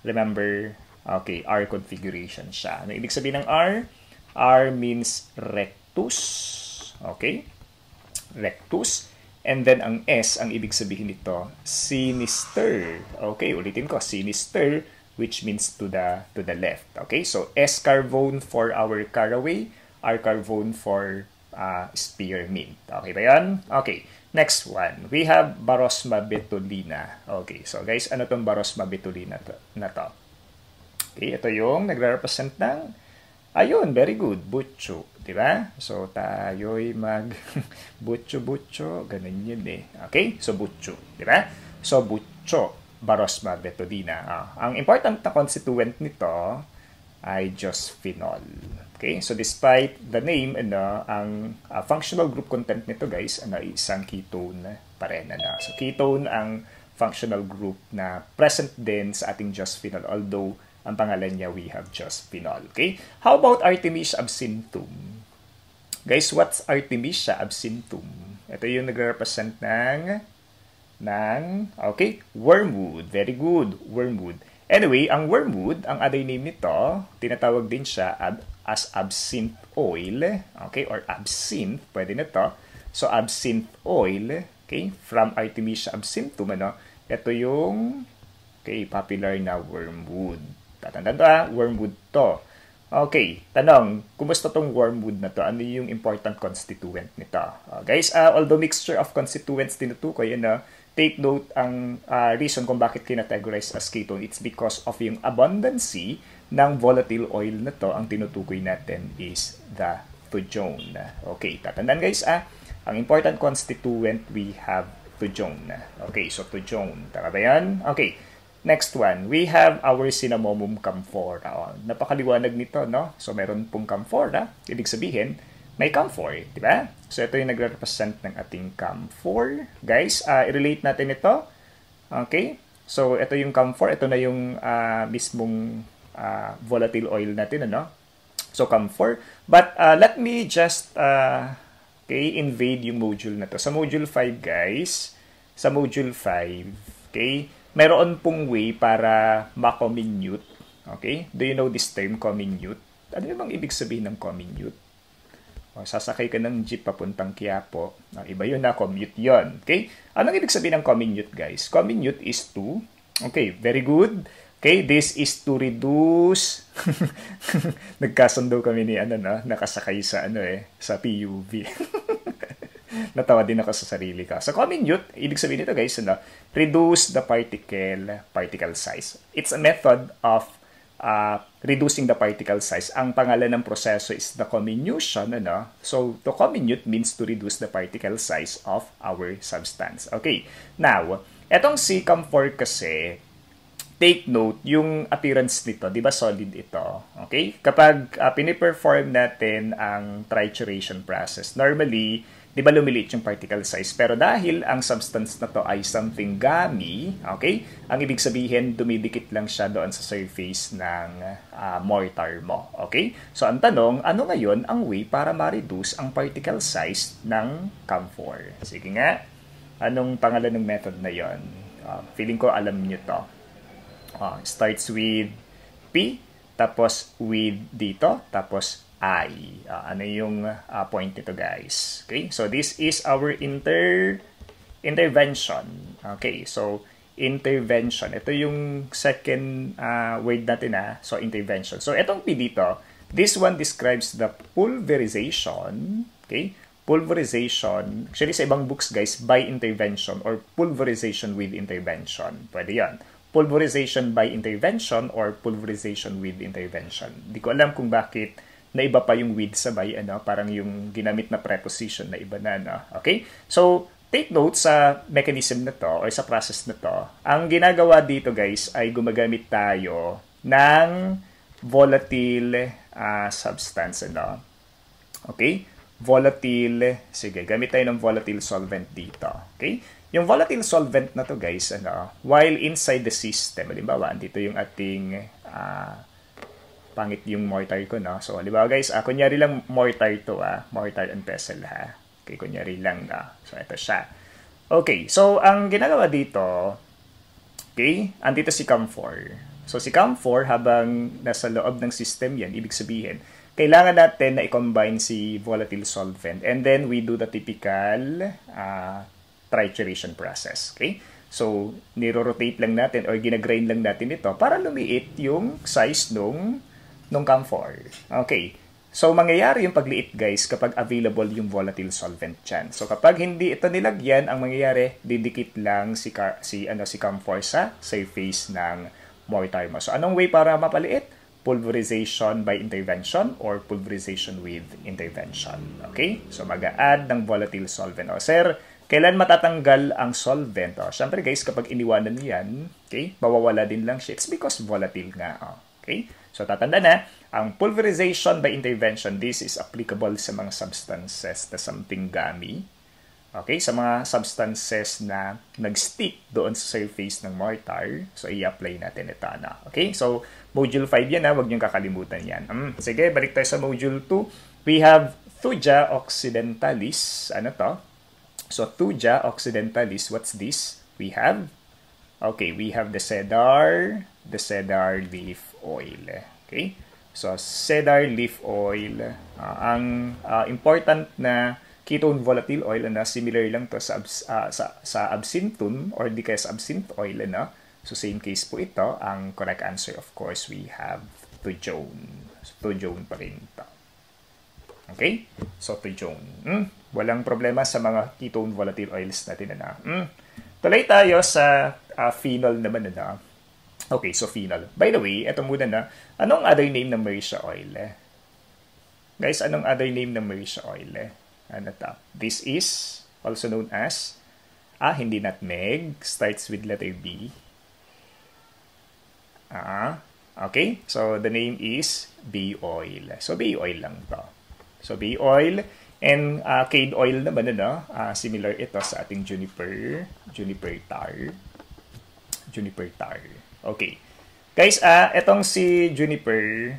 remember, okay, R configuration siya. Ano ibig sabihin ng R? R means rectus. Okay? Rectus. And then ang S, ang ibig sabihin nito, sinister. Okay, ulitin ko, sinister, which means to the left. Okay, so S carvone for our caraway, R carvone for spearmint. Okay ba yan? Okay, next one. We have Barosma betulina. Okay, so guys, ano tong Barosma betulina na to? Okay, ito yung nagre-represent ng, ayun, very good, butcho. Diba? So, tayo'y butcho, ganun yun Okay? So, butcho. Diba? So, butcho, Barosma betulina. Ang important na constituent nito ay josphenol. Okay? So, despite the name, ang functional group content nito, guys, isang ketone pa rin. So, ketone ang functional group na present din sa ating josphenol, although ang pangalan niya, we have josphenol. Okay? How about Artemisia absinthium? Guys, what's Artemisia absinthium? Ito yung nagre-represent ng okay, wormwood. Very good, wormwood. Anyway, ang wormwood, ang other name nito, tinatawag din siya as absinthe oil. Okay, or absinthe, pwede na to. So, absinthe oil, okay, from Artemisia absinthium, ano, ito yung, okay, popular na wormwood. Tatandaan to, wormwood to. Okay, tanong, kumusta tong wormwood na to? Ano yung important constituent nito? Guys, although mixture of constituents tinutukoy, take note ang reason kung bakit kinategorize as ketone. It's because of yung abundancy ng volatile oil na to. Ang tinutukoy natin is the thujone. Okay, tatandaan guys, ang important constituent we have thujone. Okay, so thujone. Tama ba yan? Okay. Next one, we have our Cinnamomum camphora. Napakaliwanag nito, no? So, meron pong camphora. Ibig sabihin, may camphor, di ba? So, ito yung nagre-represent ng ating camphor. Guys, i-relate natin ito. Okay? So, ito yung camphor. Ito na yung mismong volatile oil natin, ano? So, camphor. But, let me just invade yung module na to. Sa module 5, guys, sa module 5, okay, meron pong way para ma-comminute. Okay? Do you know this term, comminute? Ano yung bang ibig sabihin ng comminute? Sasakay ka ng jeep papuntang Quiapo. Iba yun na, commute yun. Okay? Anong ibig sabihin ng comminute, guys? Comminute is to, okay, very good. Okay, this is to reduce. Nagkasundo kami ni nakasakay sa sa PUV. Natawa din ako sa sarili ko. So, comminute, ibig sabihin nito guys, reduce the particle size. It's a method of reducing the particle size. Ang pangalan ng proseso is the comminution. So, to comminute means to reduce the particle size of our substance. Okay. Now, etong si camphor kasi, take note, yung appearance nito, di ba solid ito? Okay? Kapag piniperform natin ang trituration process, normally, di ba lumiliit yung particle size? Pero dahil ang substance na to ay something gummy, okay? Ang ibig sabihin, dumidikit lang siya doon sa surface ng mortar mo. Okay? So, ang tanong, ano ngayon ang way para ma-reduce ang particle size ng camphor? Sige nga, anong pangalan ng method na yon? Feeling ko alam nyo to. Starts with P, tapos with dito, tapos I. Ano yung point nito, guys? Okay, so this is our intervention. Okay, so intervention. Ito yung second word natin, So, intervention. So, itong P dito, this one describes the pulverization. Okay, pulverization. Actually, sa ibang books, guys, by intervention or pulverization with intervention. Pwede yan. Pulverization by intervention or pulverization with intervention. Di ko alam kung bakit na iba pa yung with sabay, parang yung ginamit na preposition na iba na, Okay? So, take note sa mechanism na to or sa process na to. Ang ginagawa dito, guys, ay gumagamit tayo ng volatile substance, Okay? Volatile, sige, gamit tayo ng volatile solvent dito. Okay? Yung volatile solvent na to, guys, while inside the system, halimbawa, dito yung ating pangit yung mortar ko, So, halimbawa, guys, kunyari lang mortar to, mortar and pestle, Okay, kunyari lang, So, ito siya. Okay, so, ang ginagawa dito, okay, andito si camphor. So, si camphor, habang nasa loob ng system yan, ibig sabihin, kailangan natin na i-combine si volatile solvent and then we do the typical trituration process. Okay? So, niro-rotate lang natin or ginagrind lang natin ito para lumiit yung size nung camphor. Okay. So, mangyayari yung pagliit, guys, kapag available yung volatile solvent dyan. So, kapag hindi ito nilagyan, ang mangyayari, didikit lang si camphor sa surface ng mortar mo. So, anong way para mapaliit? Pulverization by intervention or pulverization with intervention. Okay? So, mag-a-add ng volatile solvent. Sir, kailan matatanggal ang solvent? Siyempre, guys, kapag iniwanan mo yan, okay, mawawala din lang siya. It's because volatile nga. Okay? So, tatanda na, ang pulverization by intervention, this is applicable sa mga substances na something gummy. Okay? Sa mga substances na nag-stick doon sa surface ng mortar. So, i-apply natin ito. Okay? So, module 5 yan, huwag niyong kakalimutan yan. Sige, balik tayo sa module 2. We have Thuja occidentalis. Ano to? So, Thuja occidentalis, what's this? We have the cedar leaf oil. Okay? So, cedar leaf oil, ang important na ketone volatile oil, similar lang to sa absinthe or di kaya sa absinthe oil, So, same case po ito. Ang correct answer, of course, we have tujone. Tujone pa rin ito. Okay? So, tujone. Walang problema sa mga ketone volatile oils natin, Tuloy tayo sa phenol naman, Okay, so phenol. By the way, ito muna anong other name ng Mauritia oil? Guys, anong other name ng Mauritia oil? Ano to? This is also known as, hindi nutmeg, starts with letter B. Okay, so the name is bay oil. So, bay oil lang to. So, bay oil and cade oil naman, similar ito sa ating juniper tar. Juniper tar. Okay. Guys, etong si juniper,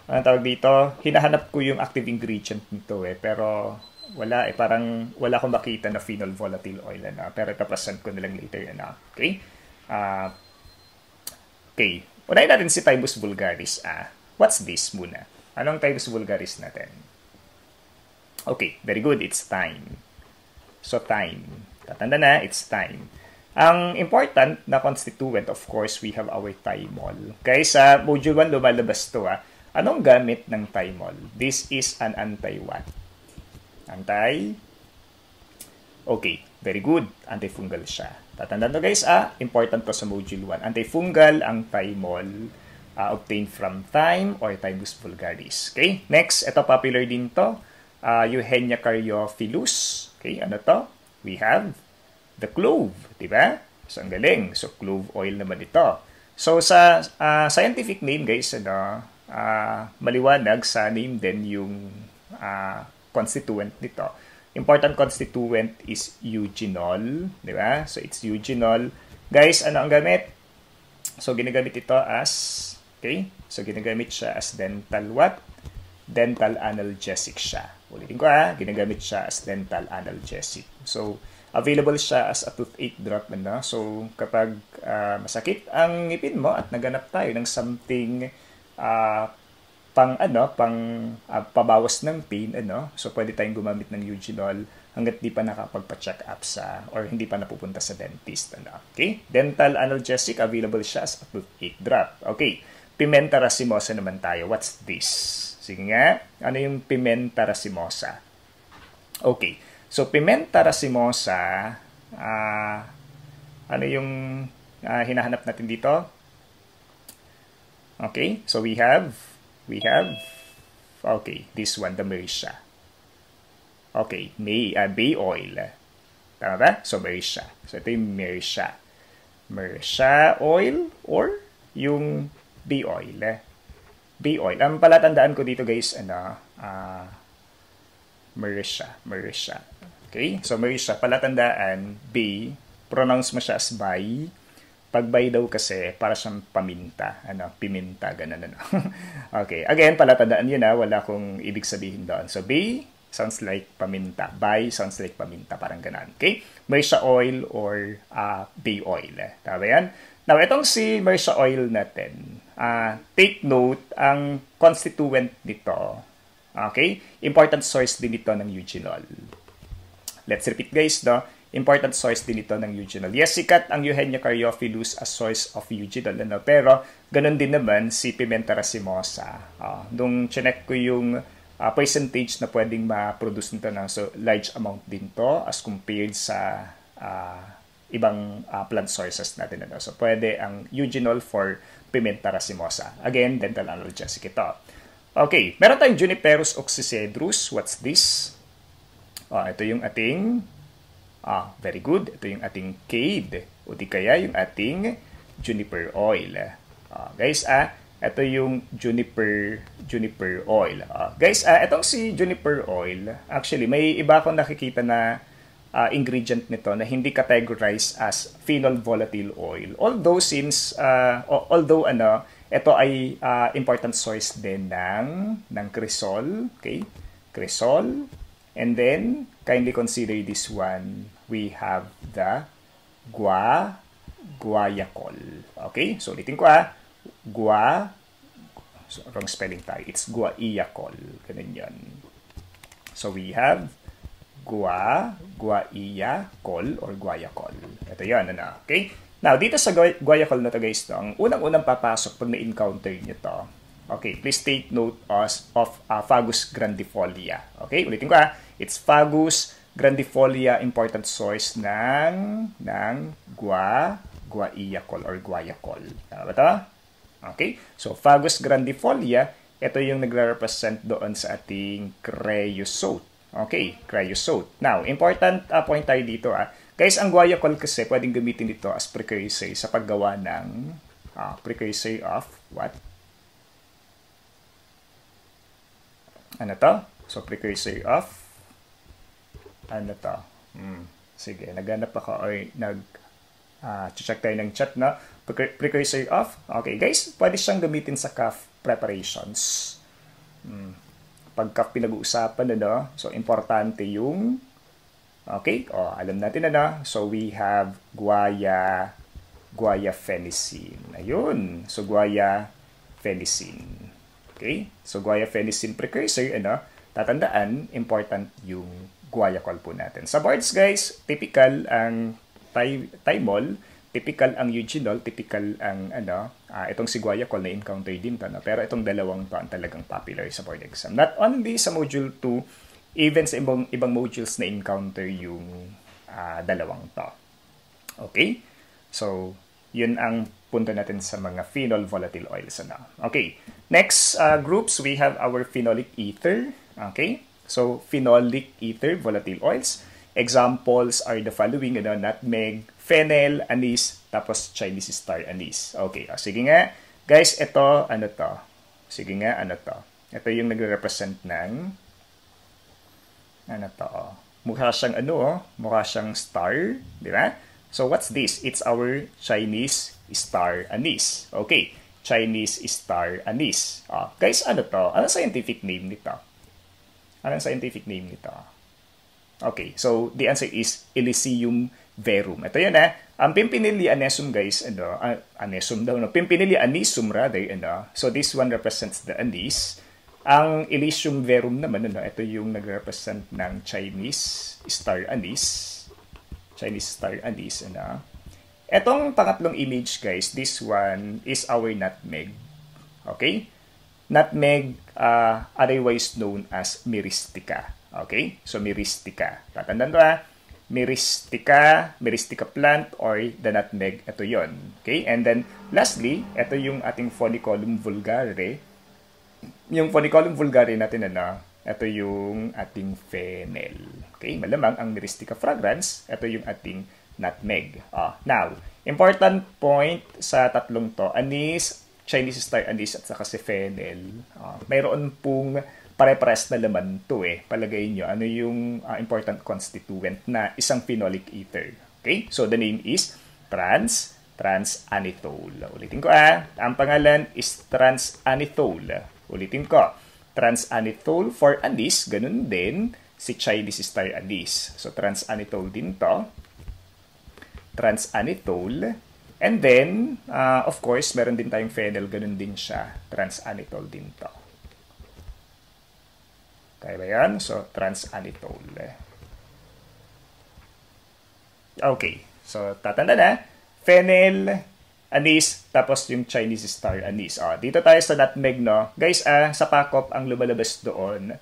ano tawag dito? Hinahanap ko yung active ingredient nito pero wala parang wala akong makita na phenol volatile oil pero ipapresent ko na lang later Okay? Okay. Unahin natin si Thymos vulgaris. What's this muna? Anong Thymos vulgaris natin? Okay, very good. It's thyme. So, thyme. Tatanda na, it's thyme. Ang important na constituent, of course, we have our thymol. Guys, sa module 1, lumalabas to. Anong gamit ng thymol? This is an anti-what? Okay, very good. Antifungal siya. Tatandaan to guys, important to sa module 1. Antifungal ang thymol obtained from thyme or Thymus vulgaris. Okay, next, ito popular din to. Eugenia caryophyllus. Okay, ano to? We have the clove, di ba? So, ang galing. So, clove oil naman ito. So, sa scientific name, guys, maliwanag sa name din yung constituent nito. Important constituent is eugenol, di ba? So, it's eugenol. Guys, ano ang gamit? So, ginagamit ito as, okay? So, ginagamit siya as dental what? Dental analgesic siya. Ulitin ko ginagamit siya as dental analgesic. So, available siya as a toothache drop So, kapag masakit ang ngipin mo at naganap tayo ng something pabawas ng pain, So, pwede tayong gumamit ng eugenol hanggat di pa nakapagpa-check up or hindi pa napupunta sa dentist, Okay? Dental analgesic, available siya as a toothache drop. Okay. Pimenta racemosa naman tayo. What's this? Sige nga, ano yung pimenta racemosa? Okay. So, pimenta racemosa, ano yung hinahanap natin dito? Okay. So, we have, okay, this one, the Mauritia. Okay, bay oil. Tama ba? So, Mauritia. So, ito yung Mauritia. Mauritia oil or yung bay oil. Bay oil. Ang palatandaan ko dito guys, Mauritia. Okay? So, Mauritia, palatandaan, bay, pronounce mo siya as bay. Pag bay daw kasi, para siyang paminta. Piminta, ganun, Okay. Again, palatandaan yun, wala kong ibig sabihin doon. So, bay, sounds like paminta. Bay, sounds like paminta. Parang ganun. Okay? Mauritia oil or bay oil. Tama yan? Now, itong si Mauritia oil natin, take note, ang constituent nito, okay? Important source din ito ng eugenol. Let's repeat guys, important source din ito ng eugenol. Yes, sikat ang Eugenia caryophyllus as source of eugenol, pero ganun din naman si pimenta racemosa. Nung chinek ko yung percentage na pwedeng ma-produce nito, so large amount din to as compared sa ibang plant sources natin. So, pwede ang eugenol for pimenta racemosa. Again, dental analgesic ito. Okay, meron tayong Juniperus oxycedrus. What's this? Ito yung ating, very good. Ito yung ating cade. O di kaya yung ating juniper oil. Guys, ito yung juniper oil. Guys, itong si juniper oil, actually, may iba akong nakikita na ingredient nito na hindi categorized as phenol volatile oil. Although ito ay important source din ng cresol, okay? Cresol. And then kindly consider this one. We have the guaiacol. Okay? So ulitin ko So, wrong spelling tayo. It's guaiacol. Ganun yan. So, we have guaiacol or guayacol. Ito yan, ano? Okay? Now, dito sa guayacol na to guys, ang unang-unang papasok pag na-encounter nyo to, okay, please take note of Fagus grandifolia. Okay, ulitin ko it's Fagus grandifolia, important source ng guaiacol or guayacol. Tama ba ito? Okay, so Fagus grandifolia, ito yung nagre-represent doon sa ating creosote. Okay, creosote. Now, important point tayo dito. Guys, ang guaiacol kasi pwedeng gamitin dito as precursor sa paggawa ng precursor of what? Ano to? So, precursor of ano to? Sige, naghanap ako or check tayo ng chat na precursor of. Okay, guys, pwede siyang gamitin sa calf preparations. Pag calf pinag-uusapan, ano? So, importante yung okay, alam natin na. So, we have guaifenicin. Ayun. So, guaifenicin. Okay? So, guaifenicin precursor, ano? Tatandaan, important yung guaiacol po natin. Sa boards, guys, typical ang thymol, typical ang eugenol, typical ang, itong si guaiacol na encounter din to, no? Pero itong dalawang to ang talagang popular sa board exam. Not only sa module 2, even sa ibang modules na encounter yung dalawang to. Okay? So, yun ang punto natin sa mga phenol volatile oils. Okay. Next groups, we have our phenolic ether. Okay? So, phenolic ether volatile oils. Examples are the following, nutmeg, fennel, anise, tapos Chinese star anise. Okay. Sige nga. Guys, ito, ano to? Sige nga, ano to? Ito yung nagre-represent ng mukha siyang mukha siyang star, di ba? So what's this? It's our Chinese star anise. Okay, Chinese star anise. Guys, ano to? Anong scientific name nito? Okay, so the answer is Elysium verum. Ito yun ang Pimpinella anisum guys, Pimpinella anisum rather, so this one represents the anise. Ang Elysium verum naman, ito yung nag-represent ng Chinese star anise. Etong pangatlong image, guys, this one is our nutmeg. Okay? Nutmeg, otherwise known as myristica. Okay? So, myristica. Tatandaan to Myristica plant or the nutmeg, ito yon. Okay? And then, lastly, ito yung ating Phoenicolium vulgare. Yung Phoenicolium vulgare natin, ito yung ating fennel. Okay? Malamang ang Myristica fragrance, ito yung ating nutmeg. Now, important point sa tatlong to, anise, Chinese star anise, at saka si fennel. Mayroon pong pare-pares na laman to Palagay nyo, ano yung important constituent na isang phenolic ether. Okay? So, the name is transanethole. Ulitin ko ang pangalan is transanethole. Ulitin ko, transanethole for anise, ganun din si Chinese star anise. So, transanethole din to. Transanethole. And then, of course, meron din tayong fennel, ganun din siya. Transanethole din to. Kaya ba yan? So, transanethole. Okay. So, tatanda fennel, anise, tapos yung Chinese star anise. Dito tayo sa nutmeg, no? Guys, sa PACOP, ang lumalabas doon,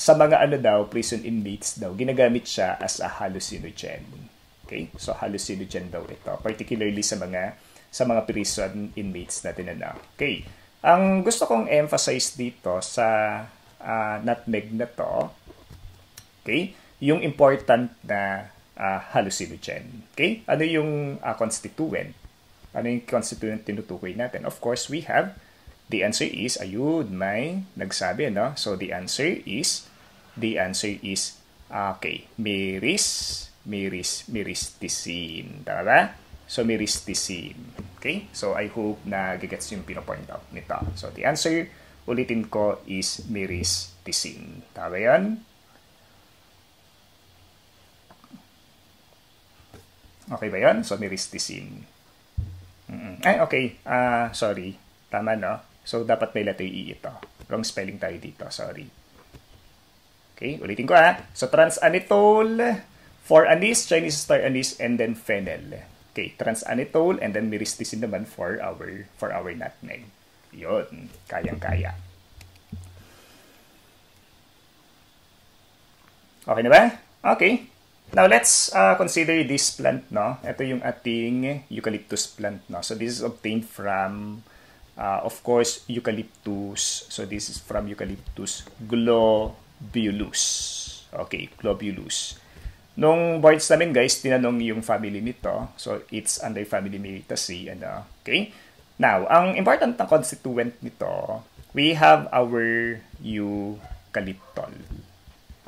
sa mga prison inmates daw, ginagamit siya as a hallucinogen. Okay? So, hallucinogen daw ito. Particularly sa mga prison inmates natin Okay. Ang gusto kong emphasize dito sa nutmeg na to, okay, yung important na hallucinogen. Okay? Ano yung constituent? Ano yung constituent tinutukoy natin? Of course, we have, the answer is, ayun, may nagsabi, So, the answer is, okay, myristicin. Tama ba? So, myristicin. Okay? So, I hope na gagets yung pinopoint out nito. So, the answer, ulitin ko, is myristicin. Tama yan? Okay ba yan? So, myristicin. Okay. Sorry. Tama, no? So, dapat may letter E ito. Wrong spelling tayo dito. Sorry. Okay, ulitin ko ha. So, transanetol for anise, Chinese star anise, and then phenyl. Okay, transanetol, and then myristicin naman for our nutmeg. Yun, kayang-kaya. Okay na ba? Okay. Now, let's consider this plant, no? Ito yung ating eucalyptus plant, no? So, this is obtained from, of course, eucalyptus. So, this is from eucalyptus globulus. Okay, globulus. Nung boards namin, guys, tinanong yung family nito. So, it's under family Myrtaceae, ano? Okay? Now, ang important na constituent nito, we have our eucalyptol.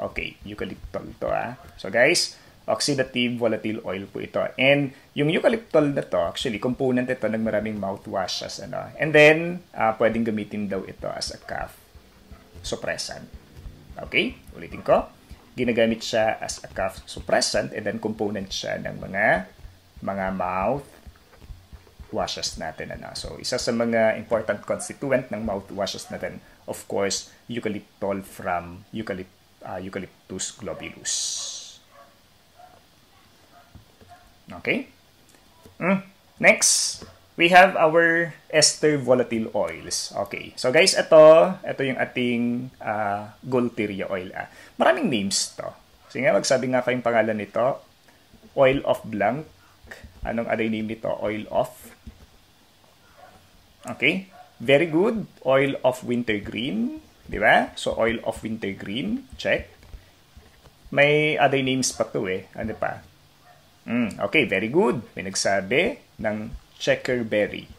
Okay, eucalyptol to So guys, oxidative volatile oil po ito. And yung eucalyptol na to, actually, component ito ng maraming mouthwashes. Ano? And then, pwedeng gamitin daw ito as a cough suppressant. Okay, ulitin ko. Ginagamit siya as a cough suppressant and then component siya ng mga mouth washes natin. Ano? So, isa sa mga important constituent ng mouthwashes natin, of course, eucalyptol from Eucalyptus globulus. Okay? Next, we have our ester volatile oils. Okay. So guys, ito yung ating Gualteria oil. Maraming names to. Sige nga, magsabi nga kayong pangalan nito. Oil of blank. Anong other name nito? Oil of. Okay. Very good. Oil of wintergreen. Di ba? So, oil of wintergreen. Check. May other names pa to eh. Ano pa? Okay, very good. May nagsabi ng checkerberry.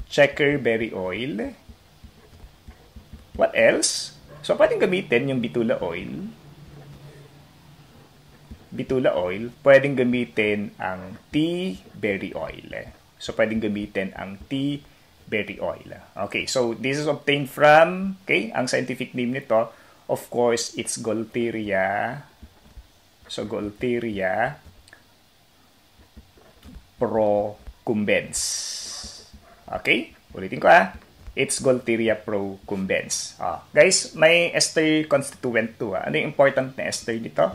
Checkerberry oil. What else? So, pwedeng gamitin yung bitula oil. Bitula oil. Pwedeng gamitin ang tea berry oil. So, pwedeng gamitin ang tea berry oil. Okay, so this is obtained from, okay, ang scientific name nito, of course, it's Gualteria. So, Gualteria procumbens. Okay, ulitin ko It's Gualteria procumbens. Guys, may ester constituent to. Ano yung important na ester dito?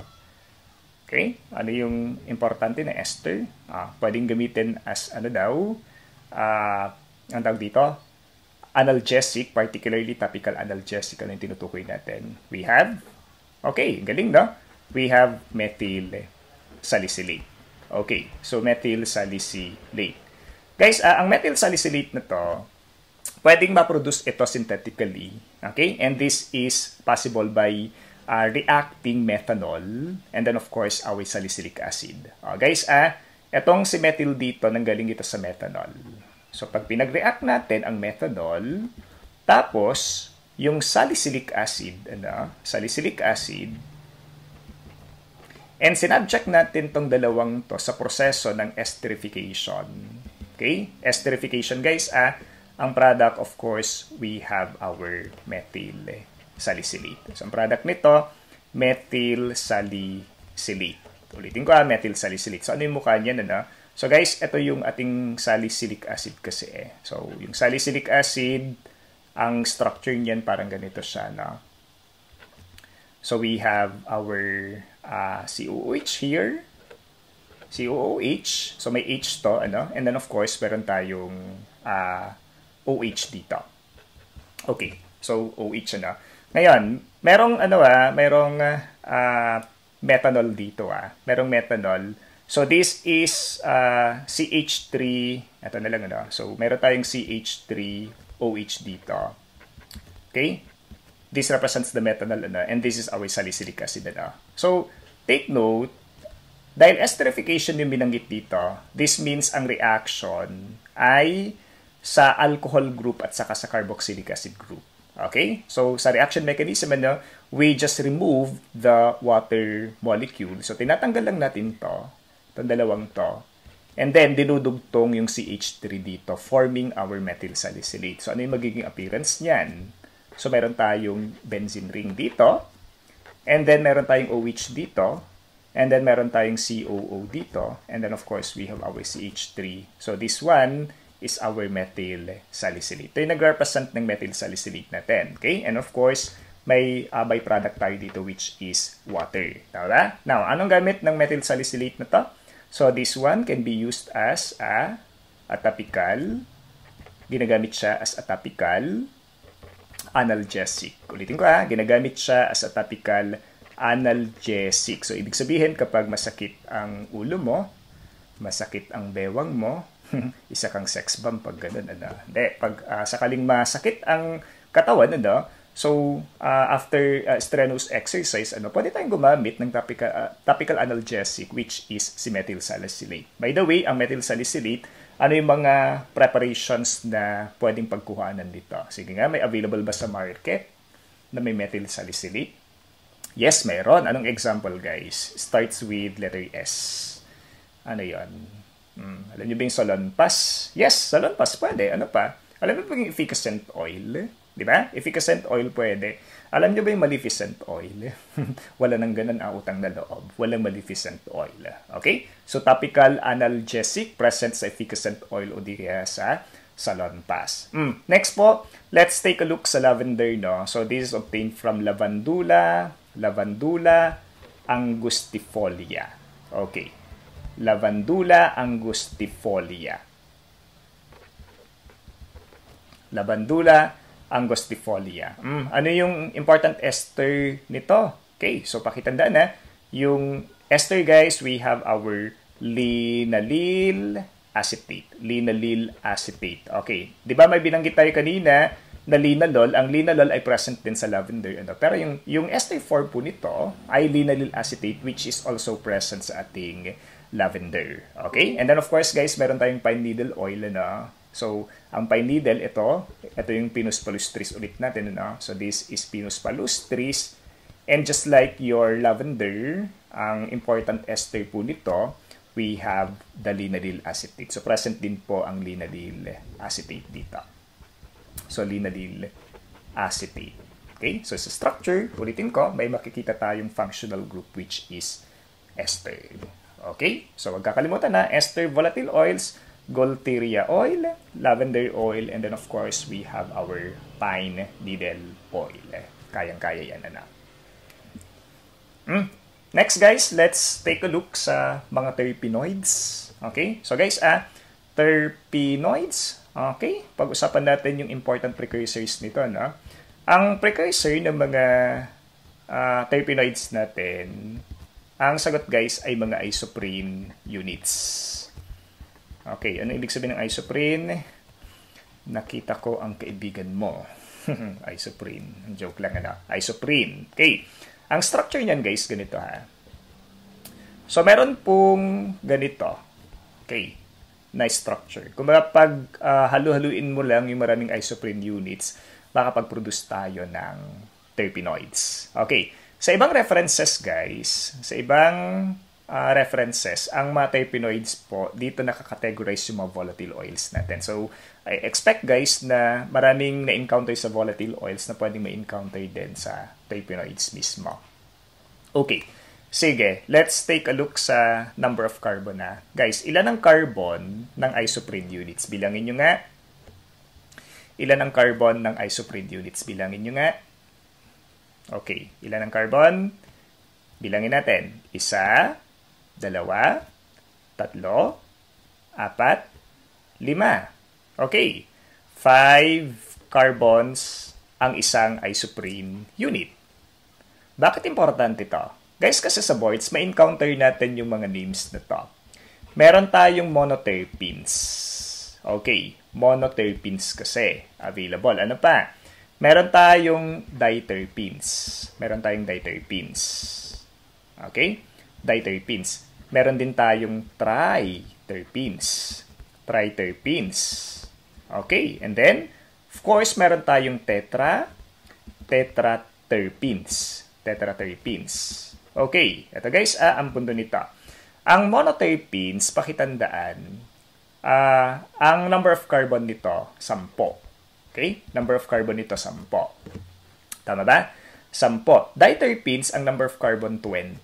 Okay, ano yung importante na ester? Pwedeng gamitin as ano daw, ang tawag dito, analgesic, particularly topical analgesic, ano yung tinutukoy natin. We have, okay, galing no? We have methyl salicylate. Okay, so methyl salicylate. Guys, ang methyl salicylate na to, pwedeng ma-produce ito synthetically. Okay, and this is possible by reacting methanol and then of course our salicylic acid. Guys, etong si methyl dito, nanggaling ito sa methanol. So, pag pinag-react natin ang methanol, tapos, yung salicylic acid, and sinabject natin tong dalawang to sa proseso ng esterification. Okay? Esterification, guys, ang product, of course, we have our methyl salicylate. So, ang product nito, methyl salicylate. Ulitin ko, methyl salicylate. So, ano yung mukha niyan, ano? So guys, ito yung ating salicylic acid kasi So yung salicylic acid, ang structure niyan parang ganito siya, no? So we have our COOH here. COOH. So may H to, ano? And then of course, meron tayong OH dito. Okay. So OH, ano? Ngayon, merong methanol dito, Merong methanol. So, this is CH3, ito na lang, ano? So, meron tayong CH3OH dito. Okay? This represents the methanol, ano? And this is our salicylic acid, ano? So, take note, dahil esterification yung binanggit dito, this means ang reaction ay sa alcohol group at saka sa carboxylic acid group. Okay? So, sa reaction mechanism, ano, we just remove the water molecule. So, tinatanggal lang natin to. Itong dalawang to. And then, dinudugtong yung CH3 dito, forming our methyl salicylate. So, ano yung magiging appearance niyan? So, meron tayong benzene ring dito. And then, meron tayong OH dito. And then, meron tayong COO dito. And then, of course, we have our CH3. So, this one is our methyl salicylate. Ito yung nag-represent ng methyl salicylate natin. Okay? And of course, may byproduct tayo dito which is water. Tama? Now, anong gamit ng methyl salicylate na to? So, this one can be used as a topical. Ginagamit siya as a topical analgesic. Ulitin ko ginagamit siya as a topical analgesic. So, ibig sabihin kapag masakit ang ulo mo, masakit ang bewang mo, isa kang sex bomb pag ganun, Hindi, pag sakaling masakit ang katawan, so, after strenuous exercise, pwede tayong gumamit ng topical analgesic which is si methyl salicylate. By the way, ang methyl salicylate, ano yung mga preparations na pwedeng pagkuhanan dito? Sige nga, may available ba sa market na may methyl salicylate? Yes, meron. Anong example, guys? Starts with letter S. Ano yon? Alam niyo ba yung Salonpas? Yes, Salonpas pwede. Ano pa? Alam niyo ba yung efficacent oil? Di ba? Efficacent oil pwede. Alam niyo ba yung maleficent oil? Wala nang ganun ang utang na loob. Walang maleficent oil. Okay? So, topical analgesic present sa efficacent oil o di kaya sa Salonpas. Next po, let's take a look sa lavender, no? So, this is obtained from Lavandula angustifolia. Okay. Lavandula angustifolia. Lavandula angustifolia. Ano yung important ester nito? Okay, so pakitandaan yung ester, guys, we have our linallyl acetate. Linallyl acetate. Okay, di ba may binanggit tayo kanina na linalol? Ang linalol ay present din sa lavender. Pero yung ester form po nito ay linallyl acetate which is also present sa ating lavender. Okay? And then of course, guys, meron tayong pine needle oil, So, ang pine needle, ito yung Pinus palustris ulit natin, So, this is Pinus palustris. And just like your lavender, ang important ester po nito, we have the linallyl acetate. So, present din po ang linallyl acetate dito. So, linallyl acetate. Okay? So, sa structure, ulitin ko, may makikita tayong functional group which is ester. Okay? So, huwag kakalimutan ester volatile oils, Gualteria oil, lavender oil, and then of course, we have our pine needle oil. Kayang-kaya yan, Next, guys, let's take a look sa mga terpenoids. Okay? So, guys, terpenoids. Okay? Pag-usapan natin yung important precursors nito, Ang precursor ng mga terpenoids natin, ang sagot, guys, ay mga isoprene units. Okay, ano ibig sabihin ng isoprene? Nakita ko ang kaibigan mo. Isoprene. Joke lang, Isoprene. Okay. Ang structure niyan, guys, ganito, So, meron pong ganito. Okay. Nice structure. Kung pag halu-haluin mo lang yung maraming isoprene units, makapag-produce tayo ng terpenoids. Okay. Sa ibang references, guys, ang mga terpenoids po, dito nakakategorize yung mga volatile oils natin. So, I expect, guys, na maraming na-encounter sa volatile oils na pwedeng ma-encounter din sa terpenoids mismo. Okay. Sige, let's take a look sa number of carbon, Guys, ilan ang carbon ng isoprene units? Bilangin nyo nga. Ilan ang carbon ng isoprene units? Bilangin nyo nga. Okay, ilan ang carbon? Bilangin natin. 1, 2, 3, 4, 5. Okay. 5 carbons ang isang isoprene unit. Bakit importante ito? Guys, kasi sa boards, may encounter natin yung mga names na to. Meron tayong monoterpenes. Okay. Monoterpenes kasi. Available. Ano pa? Meron tayong diterpenes. Okay? Diterpenes. Meron din tayong triterpenes. Okay? And then, of course, meron tayong tetraterpenes. Okay. Ito, guys, ang pundo nito. Ang monoterpenes, pakitandaan, ang number of carbon nito, 10. Okay? Number of carbon nito, 10. Tama ba? 10. Diterpenes, ang number of carbon, 20.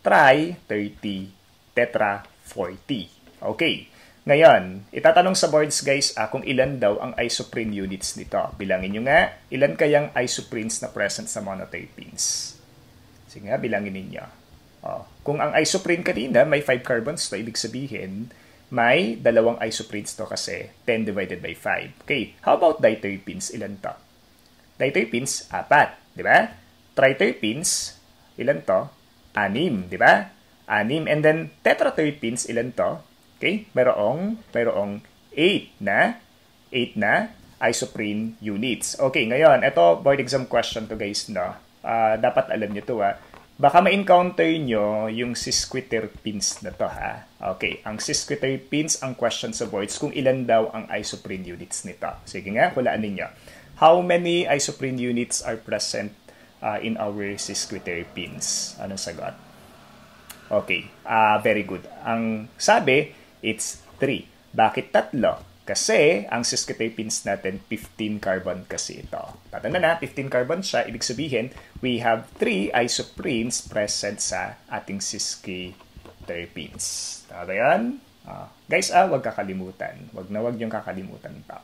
Tri, 30. Tetra, 40. Okay. Ngayon, itatanong sa boards guys kung ilan daw ang isoprene units nito. Bilangin nyo nga, ilan kayang isoprenes na present sa monoterpenes? Sige nga, bilangin ninyo. Kung ang isoprene kanina may 5 carbons to, ibig sabihin, may dalawang isoprenes to kasi 10 divided by 5. Okay, how about diterpenes? Ilan to? Diterpenes, 4. Di ba? Triterpenes, ilan to? 6. Di ba? 6. And then, tetraterpenes, ilan to? Okay, mayroong 8 na isoprene units. Okay, ngayon, ito board exam question to guys, no? Dapat alam nyo to, Baka ma-encounter nyo yung sesquiterpenes na to, ha? Okay, ang sesquiterpenes, ang question sa boards, kung ilan daw ang isoprene units nito. Sige nga, hulaan ninyo. How many isoprene units are present in our sesquiterpenes? Anong sagot? Okay, very good. Ang sabi, it's 3. Bakit 3? Kasi ang sesquiterpenes natin, 15 carbon kasi ito. Tatanda na, 15 carbon siya. Ibig sabihin, we have 3 isoprenes present sa ating sesquiterpenes. Tama ba yan? Guys, huwag kakalimutan. Huwag yung kakalimutan pa.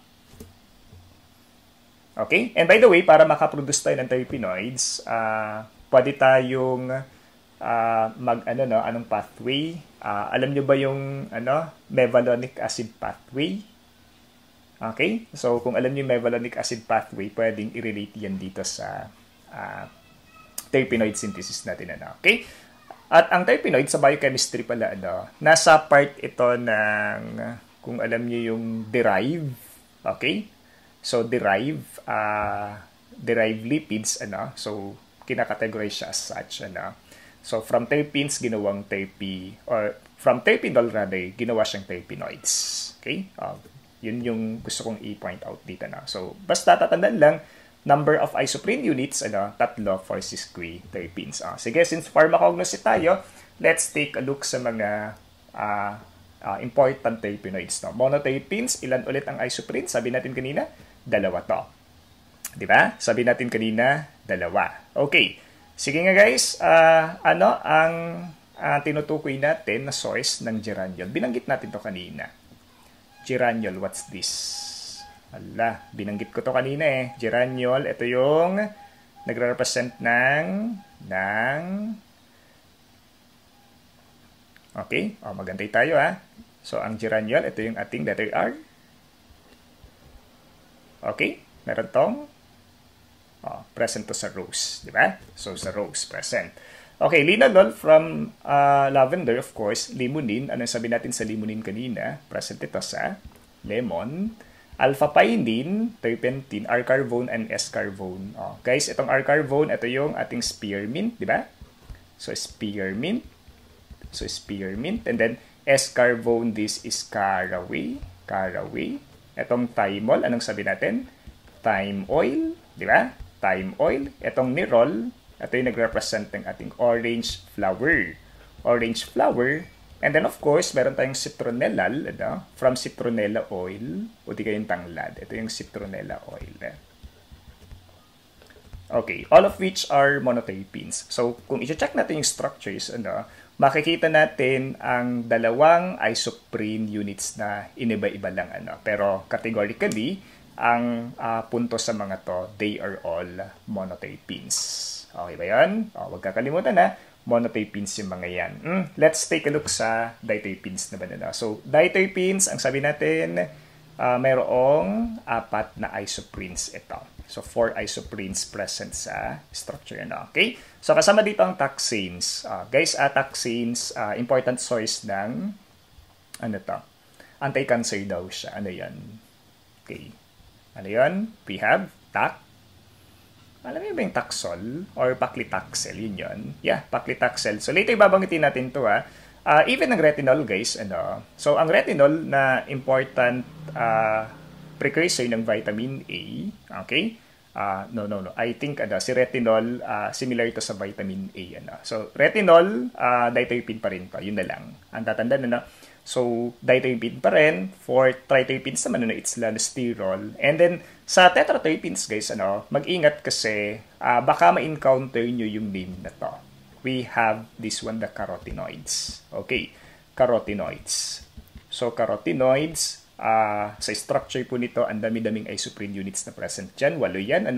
Okay? And by the way, para makaproduce tayo ng terpenoids, pwede tayong anong pathway? Alam nyo ba yung mevalonic acid pathway? Okay? So, kung alam nyo yung mevalonic acid pathway, pwedeng i-relate yan dito sa terpenoid synthesis natin. Okay? At ang terpenoid sa biochemistry pala, nasa part ito ng, kung alam nyo yung derive. Okay? So, derive lipids, so, kinakategorize siya as such, So, from terpenes, ginawang or from terpenol rather, ginawa siyang terpenoids. Okay? Yun yung gusto kong i-point out dito na. So, basta tatandaan lang, number of isoprene units, 3 for sesquiterpenes. Sige, since pharmacognosy tayo, let's take a look sa mga important terpenoids. Monoterpenes, ilan ulit ang isoprene? Sabi natin kanina, 2 to. Diba? Sabi natin kanina, 2. Okay. Sige nga guys, ano ang tinutukoy natin na source ng geraniol? Binanggit natin to kanina. Geraniol, what's this? Binanggit ko to kanina Geraniol, ito yung nagre-represent ng okay, magantay tayo So, ang geraniol, ito yung ating letter R. Okay, meron tong present to sa rose, di ba? So, sa rose, present. Okay, linalool from lavender, of course, limonene. Ano sabi natin sa limonene kanina? Present ito sa lemon. Alpha-pinene, terpentine, R-carbone, and S-carbone. Guys, itong R-carbone, ito yung ating spearmint, di ba? So, spearmint. And then, S-carbone, this is caraway. Itong thymol, anong sabi natin? Thyme oil, di ba? Thyme oil. Itong nerol, ito yung nag-represent ng ating orange flower. And then, of course, meron tayong citronellal, from citronella oil, o di kayong tanglad. Ito yung citronella oil. Okay, all of which are monoterpenes. So, kung i-check natin yung structures, makikita natin ang dalawang isoprene units na iniba-iba lang. Pero, categorically, ang punto sa mga to, they are all monoterpenes. Okay ba yan? Huwag kakalimutan monoterpenes yung mga yan. Let's take a look sa diterpenes naman. So, diterpenes, ang sabi natin, mayroong 4 na isoprenes ito. So, 4 isoprenes present sa structure. Okay? So, kasama dito ang taxanes. Guys, taxanes, important source ng anti-cancer daw siya. Ano yan? Okay. Ano yun? We have alam mo ba yung Taxol or Paclitaxel? Yun. Yeah, Paclitaxel. So, later babanggitin natin to even ang retinol, guys. So, ang retinol na important precursor ng vitamin A. Okay? No. I think si retinol, similar ito sa vitamin A. So, retinol, diterpene pa rin to. Yun na lang. Ang tatandaan So, diterpene pa rin. For triterpenes naman, it's lanosterol. And then, sa tetraterpenes, guys, mag-ingat kasi baka ma-encounter nyo yung name na to. We have this one, the carotenoids. Okay, carotenoids. So, carotenoids, sa structure po nito, ang dami-daming isoprene units na present dyan. 8 yan,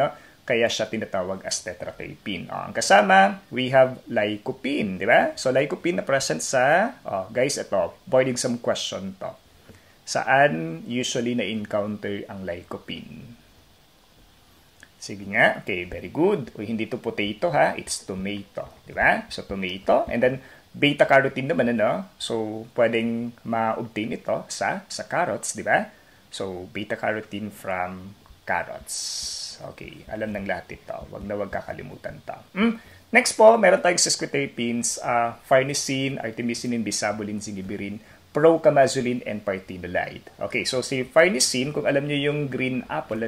Kaya siya tinatawag as tetraterpene. Ang kasama, we have lycopene, di ba? So, lycopene na present sa, guys, ito, board exam question to. Saan usually na-encounter ang lycopene? Sige nga. Okay, very good. O, hindi to potato, ha? It's tomato. Di ba? So, tomato. And then, beta-carotene naman, So, pwedeng ma-obtain ito sa carrots, di ba? So, beta-carotene from carrots. Okay, alam ng lahat ito. Wag kakalimutan to. Next po, meron tayong sesquiterpenes, farnesene, artemisinin, bisabolin, zingiberine, procamazolin, and partinolide. Okay, so si farnesene, kung alam nyo yung green apple,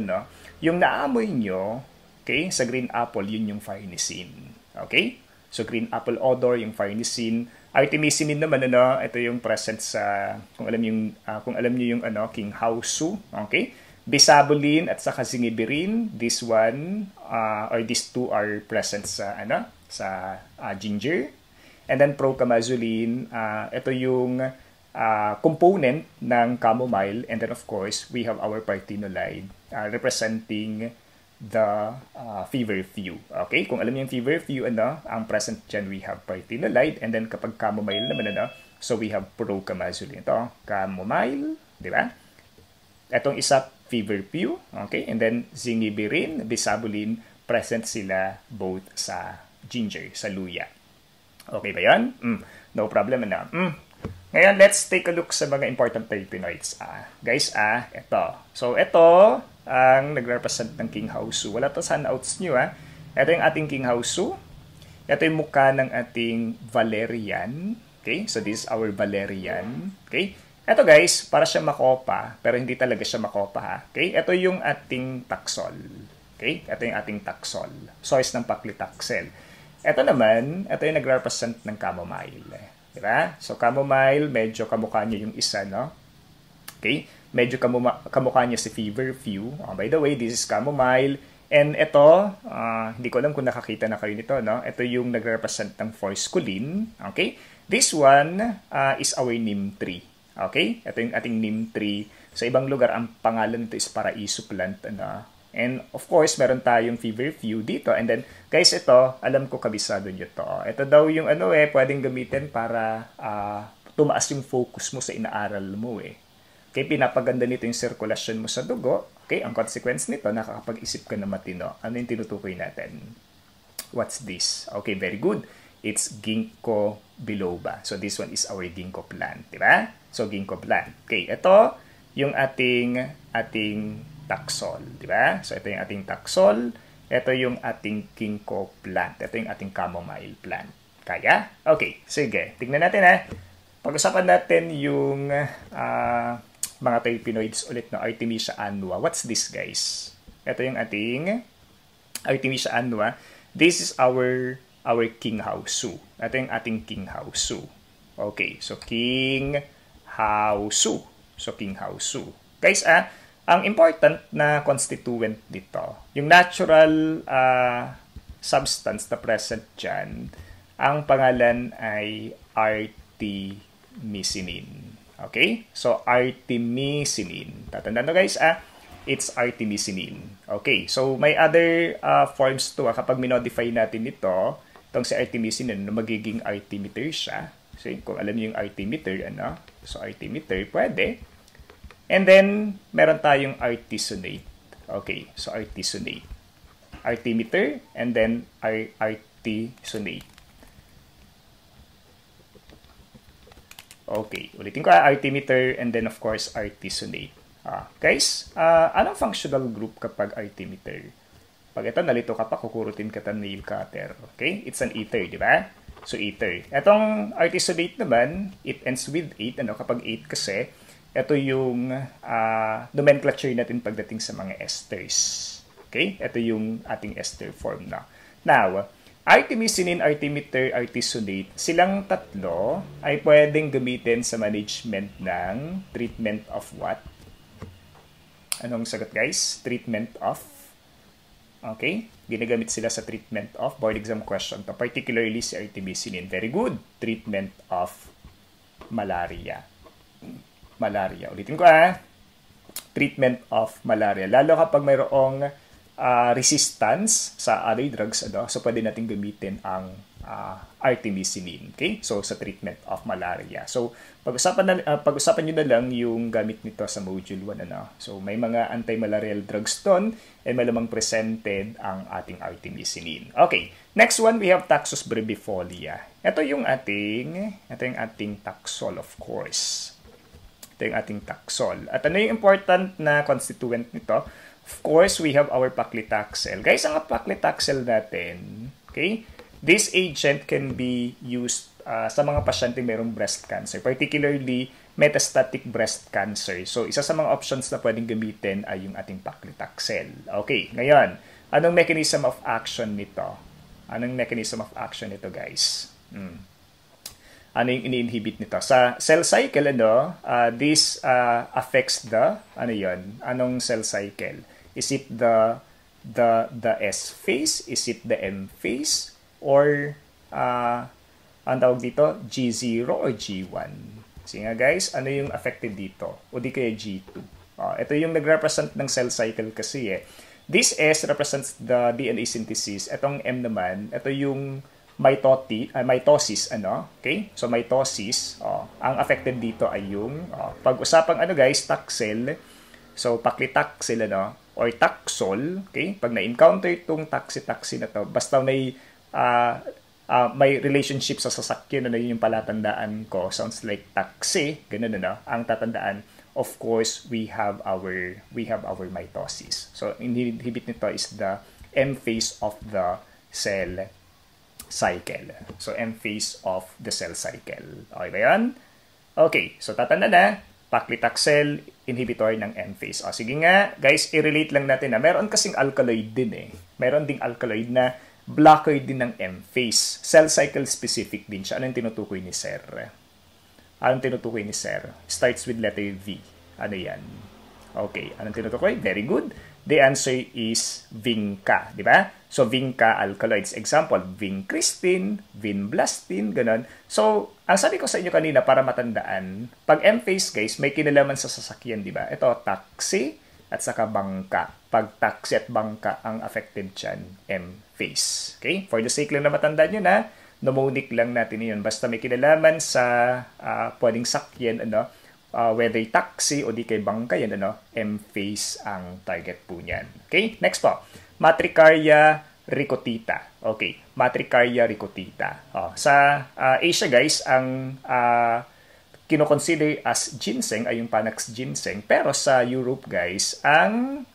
yung naamoy nyo, okay, sa green apple, yun yung farnesene. Okay? So, green apple odor, yung farnesene. Artemisinin naman, ito yung present sa, kung alam nyo yung, king hausu, okay? Bisabolin at saka zingiberine, this one, or these two are present sa, ginger. And then, procamazolin, ito yung component ng chamomile. And then, of course, we have our partinolide, representing the feverfew. Okay? Kung alam niyo yung feverfew, ang present dyan, we have partinolide. And then, kapag chamomile naman, so we have procamazolin. Ito, chamomile, di ba? Itong isa, feverfew. Okay? And then, zingiberine, bisabolin, present sila both sa ginger, sa luya. Okay ba yan? No problem na. Ngayon, let's take a look sa mga important terpenoids. Guys, ito. So, ito ang nagrepresent ng king hausu. Wala to sa handouts nyo, Ito yung ating king hausu. Ito yung mukha ng ating valerian. Okay? So, this is our valerian. Okay? Ito, guys, para siya makopa, pero hindi talaga siya makopa, Okay? Ito yung ating taxol. Okay? Ito yung ating taxol. Source ng paclitaxel. Ito naman, ito yung nagrepresent ng chamomile. Diba? So, chamomile, medyo kamukha niya yung isa, Okay? Medyo kamukha niya si feverfew. By the way, this is chamomile. And ito, hindi ko alam kung nakakita na kayo nito, Ito yung nagre-represent ng forskolin. Okay? This one is our neem tree. Okay? Ito yung ating neem tree. Sa ibang lugar, ang pangalan nito is paraiso plant, And of course, meron tayong feverfew dito. And then, guys, ito, alam ko kabisado nyo to. Ito daw yung pwedeng gamitin para tumaas yung focus mo sa inaaral mo, Okay, pinapaganda nito yung circulation mo sa dugo. Okay, ang consequence nito, nakakapag-isip ka na matino. Ano yung tinutukoy natin? What's this? Okay, very good. It's ginkgo biloba. So, this one is our ginkgo plant, di ba? So, ginkgo plant. Okay, ito yung ating taxol, di ba? So, ito yung ating taxol. Ito yung ating ginkgo plant. Ito yung ating chamomile plant. Kaya? Okay, sige. Tignan natin, Pag-usapan natin yung mga terpenoids ulit na Artemisia annua. What's this, guys? Ito yung ating Artemisia annua. This is our king hausu. Ito yung ating king hausu. Okay, so king hausu. So king hausu. Guys, ang important na constituent dito, yung natural substance na present dyan, ang pangalan ay artemisinin. Okay? So, artemisinin. Tatandaan nyo, guys, it's artemisinin. Okay, so may other forms to. Kapag minodify natin ito, itong si artemisinin, magiging artemeter siya. So, kung alam niyo yung artemeter, So, artemeter, pwede. And then, meron tayong artesunate. Okay, so artesunate. Artemeter, and then artesunate. Okay, ulitin ko, artemeter, and then of course, artesunate. Guys, anong functional group kapag artemeter? Pag ito, nalito ka pa, kukurutin ka ng nail cutter. Okay? It's an ether, di ba? So, ether. Itong artesunate naman, it ends with 8. Kapag 8 kasi, ito yung nomenclature natin pagdating sa mga esters. Okay? Ito yung ating ester form na. Now, artemisinin, artemeter, artesunate, silang tatlo ay pwedeng gamitin sa management ng treatment of what? Anong sagot, guys? Treatment of? Okay? Ginagamit sila sa treatment of board exam question to. Particularly si artemisinin. Very good. Treatment of malaria. malaria. Ulitin ko treatment of malaria. Lalo kapag mayroong resistance sa other drugs, so pwede natin gamitin ang artemisinin. Okay? So, sa treatment of malaria. So, pag-usapan nyo na lang yung gamit nito sa Module 1. So, may mga anti-malarial drugs doon and malamang presented ang ating artemisinin. Okay. Next one, we have Taxus brevifolia. Ito yung ating Taxol, of course. Ito yung ating Taxol. At ano yung important na constituent nito? Of course, we have our paclitaxel. Guys, ang paclitaxel natin, okay? This agent can be used sa mga pasyente mayroong breast cancer, particularly metastatic breast cancer. So, isa sa mga options na pwedeng gamitin ay yung ating paclitaxel. Okay, ngayon, anong mechanism of action nito? Anong mechanism of action nito, guys? Ano yung ini-inhibit nito? Sa cell cycle, this affects the, anong cell cycle? Is it the S phase? Is it the M phase? Or, ang tawag dito, G0 or G1? Sige nga guys, ano yung affected dito? O di kaya G2? Ito yung nag-represent ng cell cycle kasi This S represents the DNA synthesis. Itong M naman, ito yung mitosis, okay? So, mitosis, ang affected dito ay yung, pag-usapang guys, taxel, so, paclitaxel, or taxol, okay? Pag na-encounter itong taxi na to, basta may relationship sa sasakyan, yun yung palatandaan ko. Sounds like taxi, ganun, ang tatandaan. Of course, we have our mitosis. So, inhibit nito is the M phase of the cell cycle. So, M phase of the cell cycle. Okay ba yan? Okay, so tatanda na, paclitaxel, inhibitor ng M phase. Sige nga, guys, i-relate lang natin meron kasing alkaloid din Meron ding alkaloid na blocker din ng M phase. Cell cycle specific din siya. Anong tinutukoy ni Sir? Anong tinutukoy ni Sir? Starts with letter V. Ano yan? Okay, anong tinutukoy? Very good. The answer is vinca, di ba? So, vinca alkaloids. Example, vincristin, vinblastin, ganun. So, ang sabi ko sa inyo kanina para matandaan, pag M phase, guys, may kinalaman sa sasakyan, di ba? Ito, taxi at saka bangka. Pag taxi at bangka ang affected dyan, M phase. Okay? For the sake lang na matandaan nyo mnemonic lang natin yun. Basta may kinalaman sa pwedeng sakyan, whether taxi o di kay bangka yan, M phase ang target po niyan. Okay? Next po. Matricaria ricotita. Okay. Matricaria ricotita. Sa Asia, guys, ang kino-consider as ginseng ay yung Panax ginseng. Pero sa Europe, guys, ang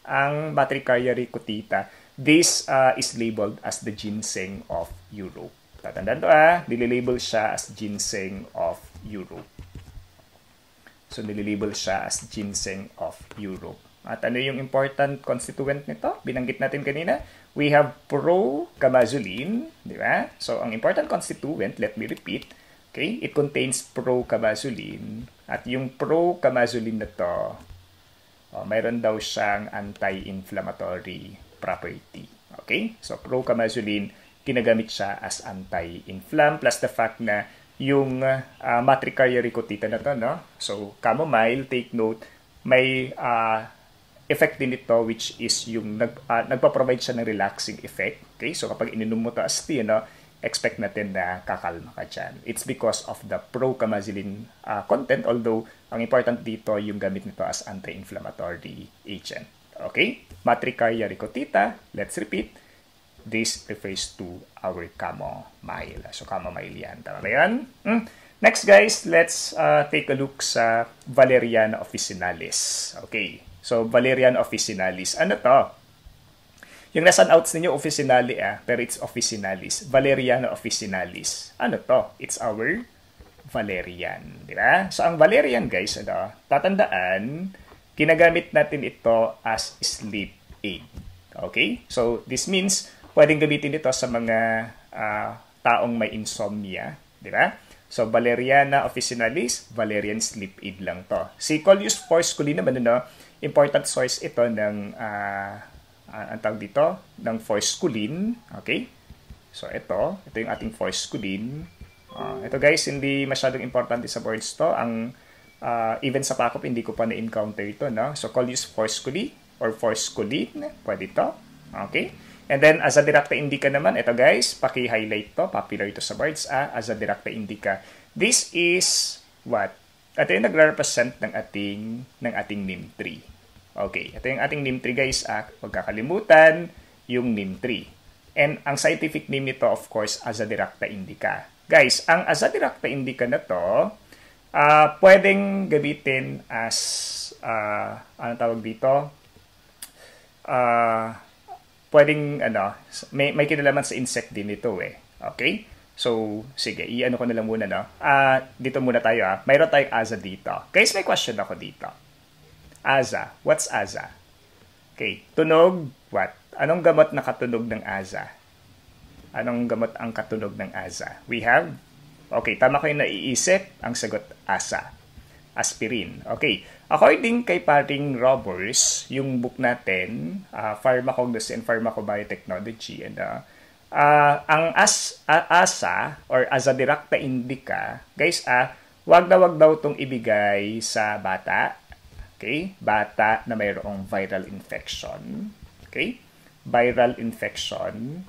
Matricaria ricotita, this is labeled as the ginseng of Europe. Tatandaan to nililabel siya as ginseng of Europe. So, nililabel siya as ginseng of Europe. At ano yung important constituent nito? Binanggit natin kanina. We have procamazolin, di ba? So, ang important constituent, let me repeat, okay? It contains procamazolin. At yung procamazolin na to, mayroon daw siyang anti-inflammatory property. Okay? So, procamazolin, ginagamit siya as anti-inflam plus the fact na yung Matricaria ricotita na to, So, chamomile, take note, may effect din ito which is yung nagpa-provide siya ng relaxing effect. Okay? So, kapag ininom mo to as tea, expect natin na kakalma ka dyan. It's because of the procamazolin content, although ang important dito yung gamit nito as anti-inflammatory agent. Okay? Matricaria ricotita, let's repeat. This refers to our chamomile. So, chamomile yan. Tama ba yan? Next, guys, let's take a look sa Valeriana officinalis. Okay. So, Valeriana officinalis. Ano to? Yung nasa outs ninyo, officinali pero it's officinalis. Valeriana officinalis. Ano to? It's our valerian. Di ba? So, ang valerian, guys, tatandaan, ginagamit natin ito as sleep aid. Okay? So, this means, pwedeng gamitin ito sa mga taong may insomnia. Di ba? So, Valeriana officinalis, Valerian sleep aid lang to. Si Coleus forsculin naman, important source ito ng, ang tawag dito, ng forsculin. Okay? So, ito yung ating forsculin. Ito guys, hindi masyadong importante sa words to. Ang Even sa PACOP, hindi ko pa na-encounter ito, no? So, Coleus forsculi or forsculin, pwede ito. Okay? And then, Azadirachta indica naman, ito guys, paki-highlight to, popular ito sa boards, Azadirachta indica. This is what? Ito yung nagre-represent ng ating name tree. Okay, ito yung ating name tree guys, huwag kakalimutan yung name tree. And ang scientific name nito, of course, Azadirachta indica. Guys, ang Azadirachta indica na to, pwedeng gamitin as, ano tawag dito? Pwedeng, may kinalaman sa insect din ito eh. Okay? So, sige, i-ano ko na lang muna, no? Dito muna tayo, Mayroon tayong Aza dito. Guys, may question ako dito. Aza. What's Aza? Okay. Tunog, what? Anong gamot na katunog ng Aza? Anong gamot ang katunog ng Aza? We have, okay, tama ko yung naiisip. Ang sagot, Asa. Aspirin. Okay. According kay paring Roberts, yung book natin, Pharmacognosy and Pharmacobiotechnology, and ang asa or Azadirachta indica, guys, wag daw itong ibigay sa bata. Okay? Bata na mayroong viral infection. Okay? Viral infection.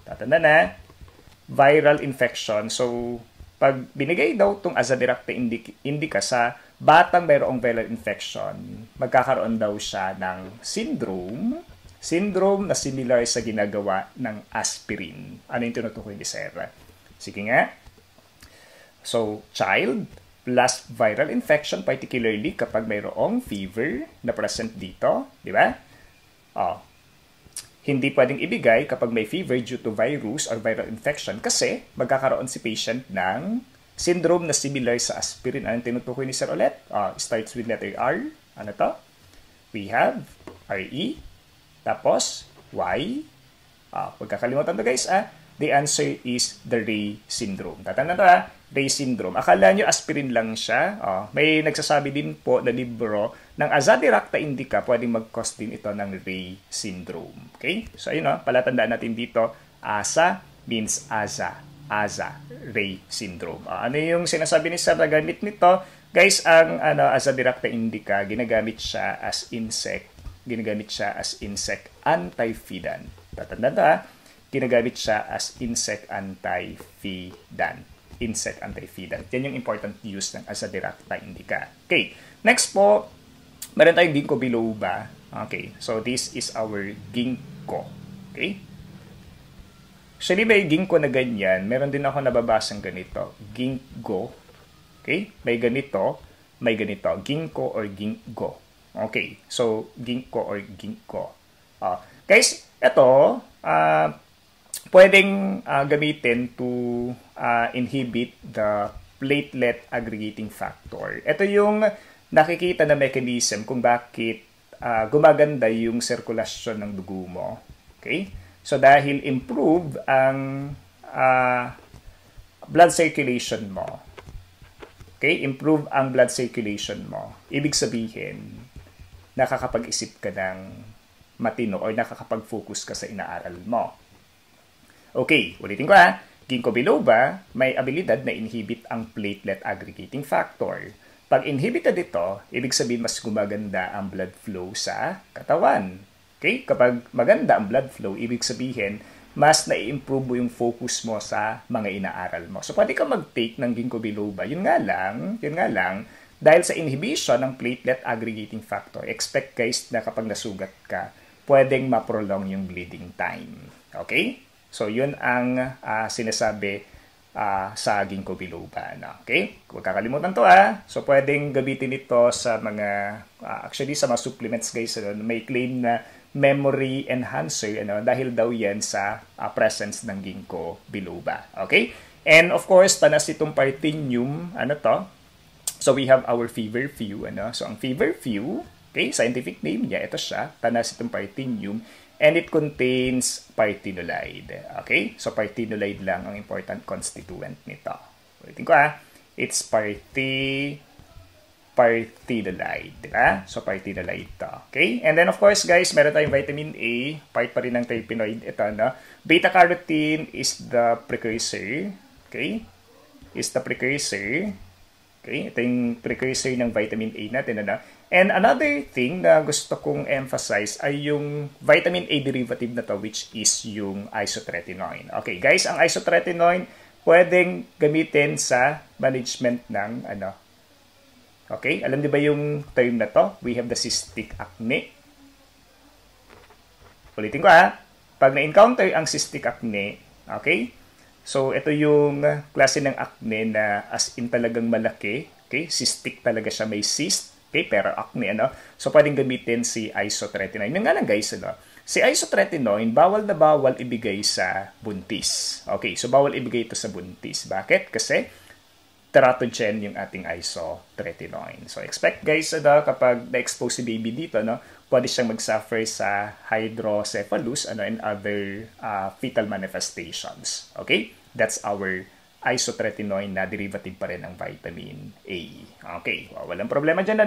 Tatanda na. Viral infection. So, pag binigay daw itong Azadirachta indica sa batang mayroong viral infection, magkakaroon daw siya ng syndrome na similar sa ginagawa ng aspirin. Ano yung tinutukoy ni Sarah? Sige nga. So, child plus viral infection, particularly kapag mayroong fever na present dito. Di ba? Hindi pwedeng ibigay kapag may fever due to virus or viral infection kasi magkakaroon si patient ng syndrome na similar sa aspirin. Ano yung tinutukoy ni Sir ulit? Starts with letter R. Ano to? We have RE. Tapos, why? Huwag kakalimutan to guys, the answer is the Rey syndrome. Tatandaan to Rey syndrome. Akala nyo aspirin lang siya. May nagsasabi din po na libro ng Azadirachta indica, pwedeng mag-cause din ito ng Rey syndrome. Okay? So, ayun palatandaan natin dito, Asa means Aza. Aza, Rey syndrome. Ano yung sinasabi ni Sir na gamit nito? Guys, ang Azadirachta indica, ginagamit siya as insect anti-fidant. Tatandaan to ginagamit siya as insect anti-fidant. Insect anti-fidant. Yan yung important use ng Azadirachta indica. Okay, next po, meron tayong ginkgo biloba. Okay, so this is our ginkgo. Okay? Actually, may ginkgo na ganyan. Meron din ako nababasang ganito. Ginkgo. Okay? May ganito. Ginkgo or ginkgo. Okay, so ginkgo or ginkgo. Guys, ito, pwedeng gamitin to inhibit the platelet aggregating factor. Ito yung nakikita na mechanism kung bakit gumaganda yung sirkulasyon ng dugo mo. Okay? So, dahil improve ang blood circulation mo. Okay? Improve ang blood circulation mo. Ibig sabihin, nakakapag-isip ka ng matino o nakakapag-focus ka sa inaaral mo. Okay, ulitin ko Ginkgo biloba may abilidad na inhibit ang platelet aggregating factor. Pag inhibited ito, ibig sabihin mas gumaganda ang blood flow sa katawan. Okay? Kapag maganda ang blood flow, ibig sabihin mas na-improve mo yung focus mo sa mga inaaral mo. So, pwede ka mag-take ng ginkgo biloba. Yun nga lang, dahil sa inhibition ng platelet aggregating factor, expect guys na kapag nasugat ka, pwedeng ma-prolong yung bleeding time. Okay? So, yun ang sinasabi sa ginkgo biloba. Okay? Huwag kakalimutan to So, pwedeng gamitin ito sa mga, actually sa mga supplements guys, may claim na memory enhancer, dahil daw yan sa presence ng ginkgo biloba. Okay? And of course, Tanacetum parthenium, So, we have our feverfew, So, ang feverfew, okay, scientific name niya, ito siya, Tanacetum parthenium, and it contains parthenolide. Okay? So, parthenolide lang ang important constituent nito. Ulitin ko it's parthenolide. Diba? So, parthenolide to. Okay? And then, of course, guys, meron tayong vitamin A, part pa rin ng terpenoid. Ito, Beta-carotene is the precursor. Okay? Is the precursor Okay, ito yung precursor ng vitamin A natin. Ano? And another thing na gusto kong emphasize ay yung vitamin A derivative na to, which is yung isotretinoin. Okay, guys, ang isotretinoin pwedeng gamitin sa management ng ano. Okay, alam niyo ba yung term na to? We have the cystic acne. Ulitin ko pag na-encounter ang cystic acne, okay, so, ito yung klase ng acne na as in talagang malaki. Okay? Cystic talaga siya. May cyst. Okay? Pero acne, ano? So, pwedeng gamitin si isotretinoin. Yung nga lang, guys, ano? Si isotretinoin, bawal na bawal ibigay sa buntis. Okay? So, bawal ibigay ito sa buntis. Bakit? Kasi teratogen yung ating isotretinoin. So, expect, guys, ano? Kapag na-expose si baby dito, no? Pwede siyang mag-suffer sa hydrocephalus and other fetal manifestations. Okay? That's our isotretinoin na derivative pa rin ng vitamin A. Okay, walang problema dyan,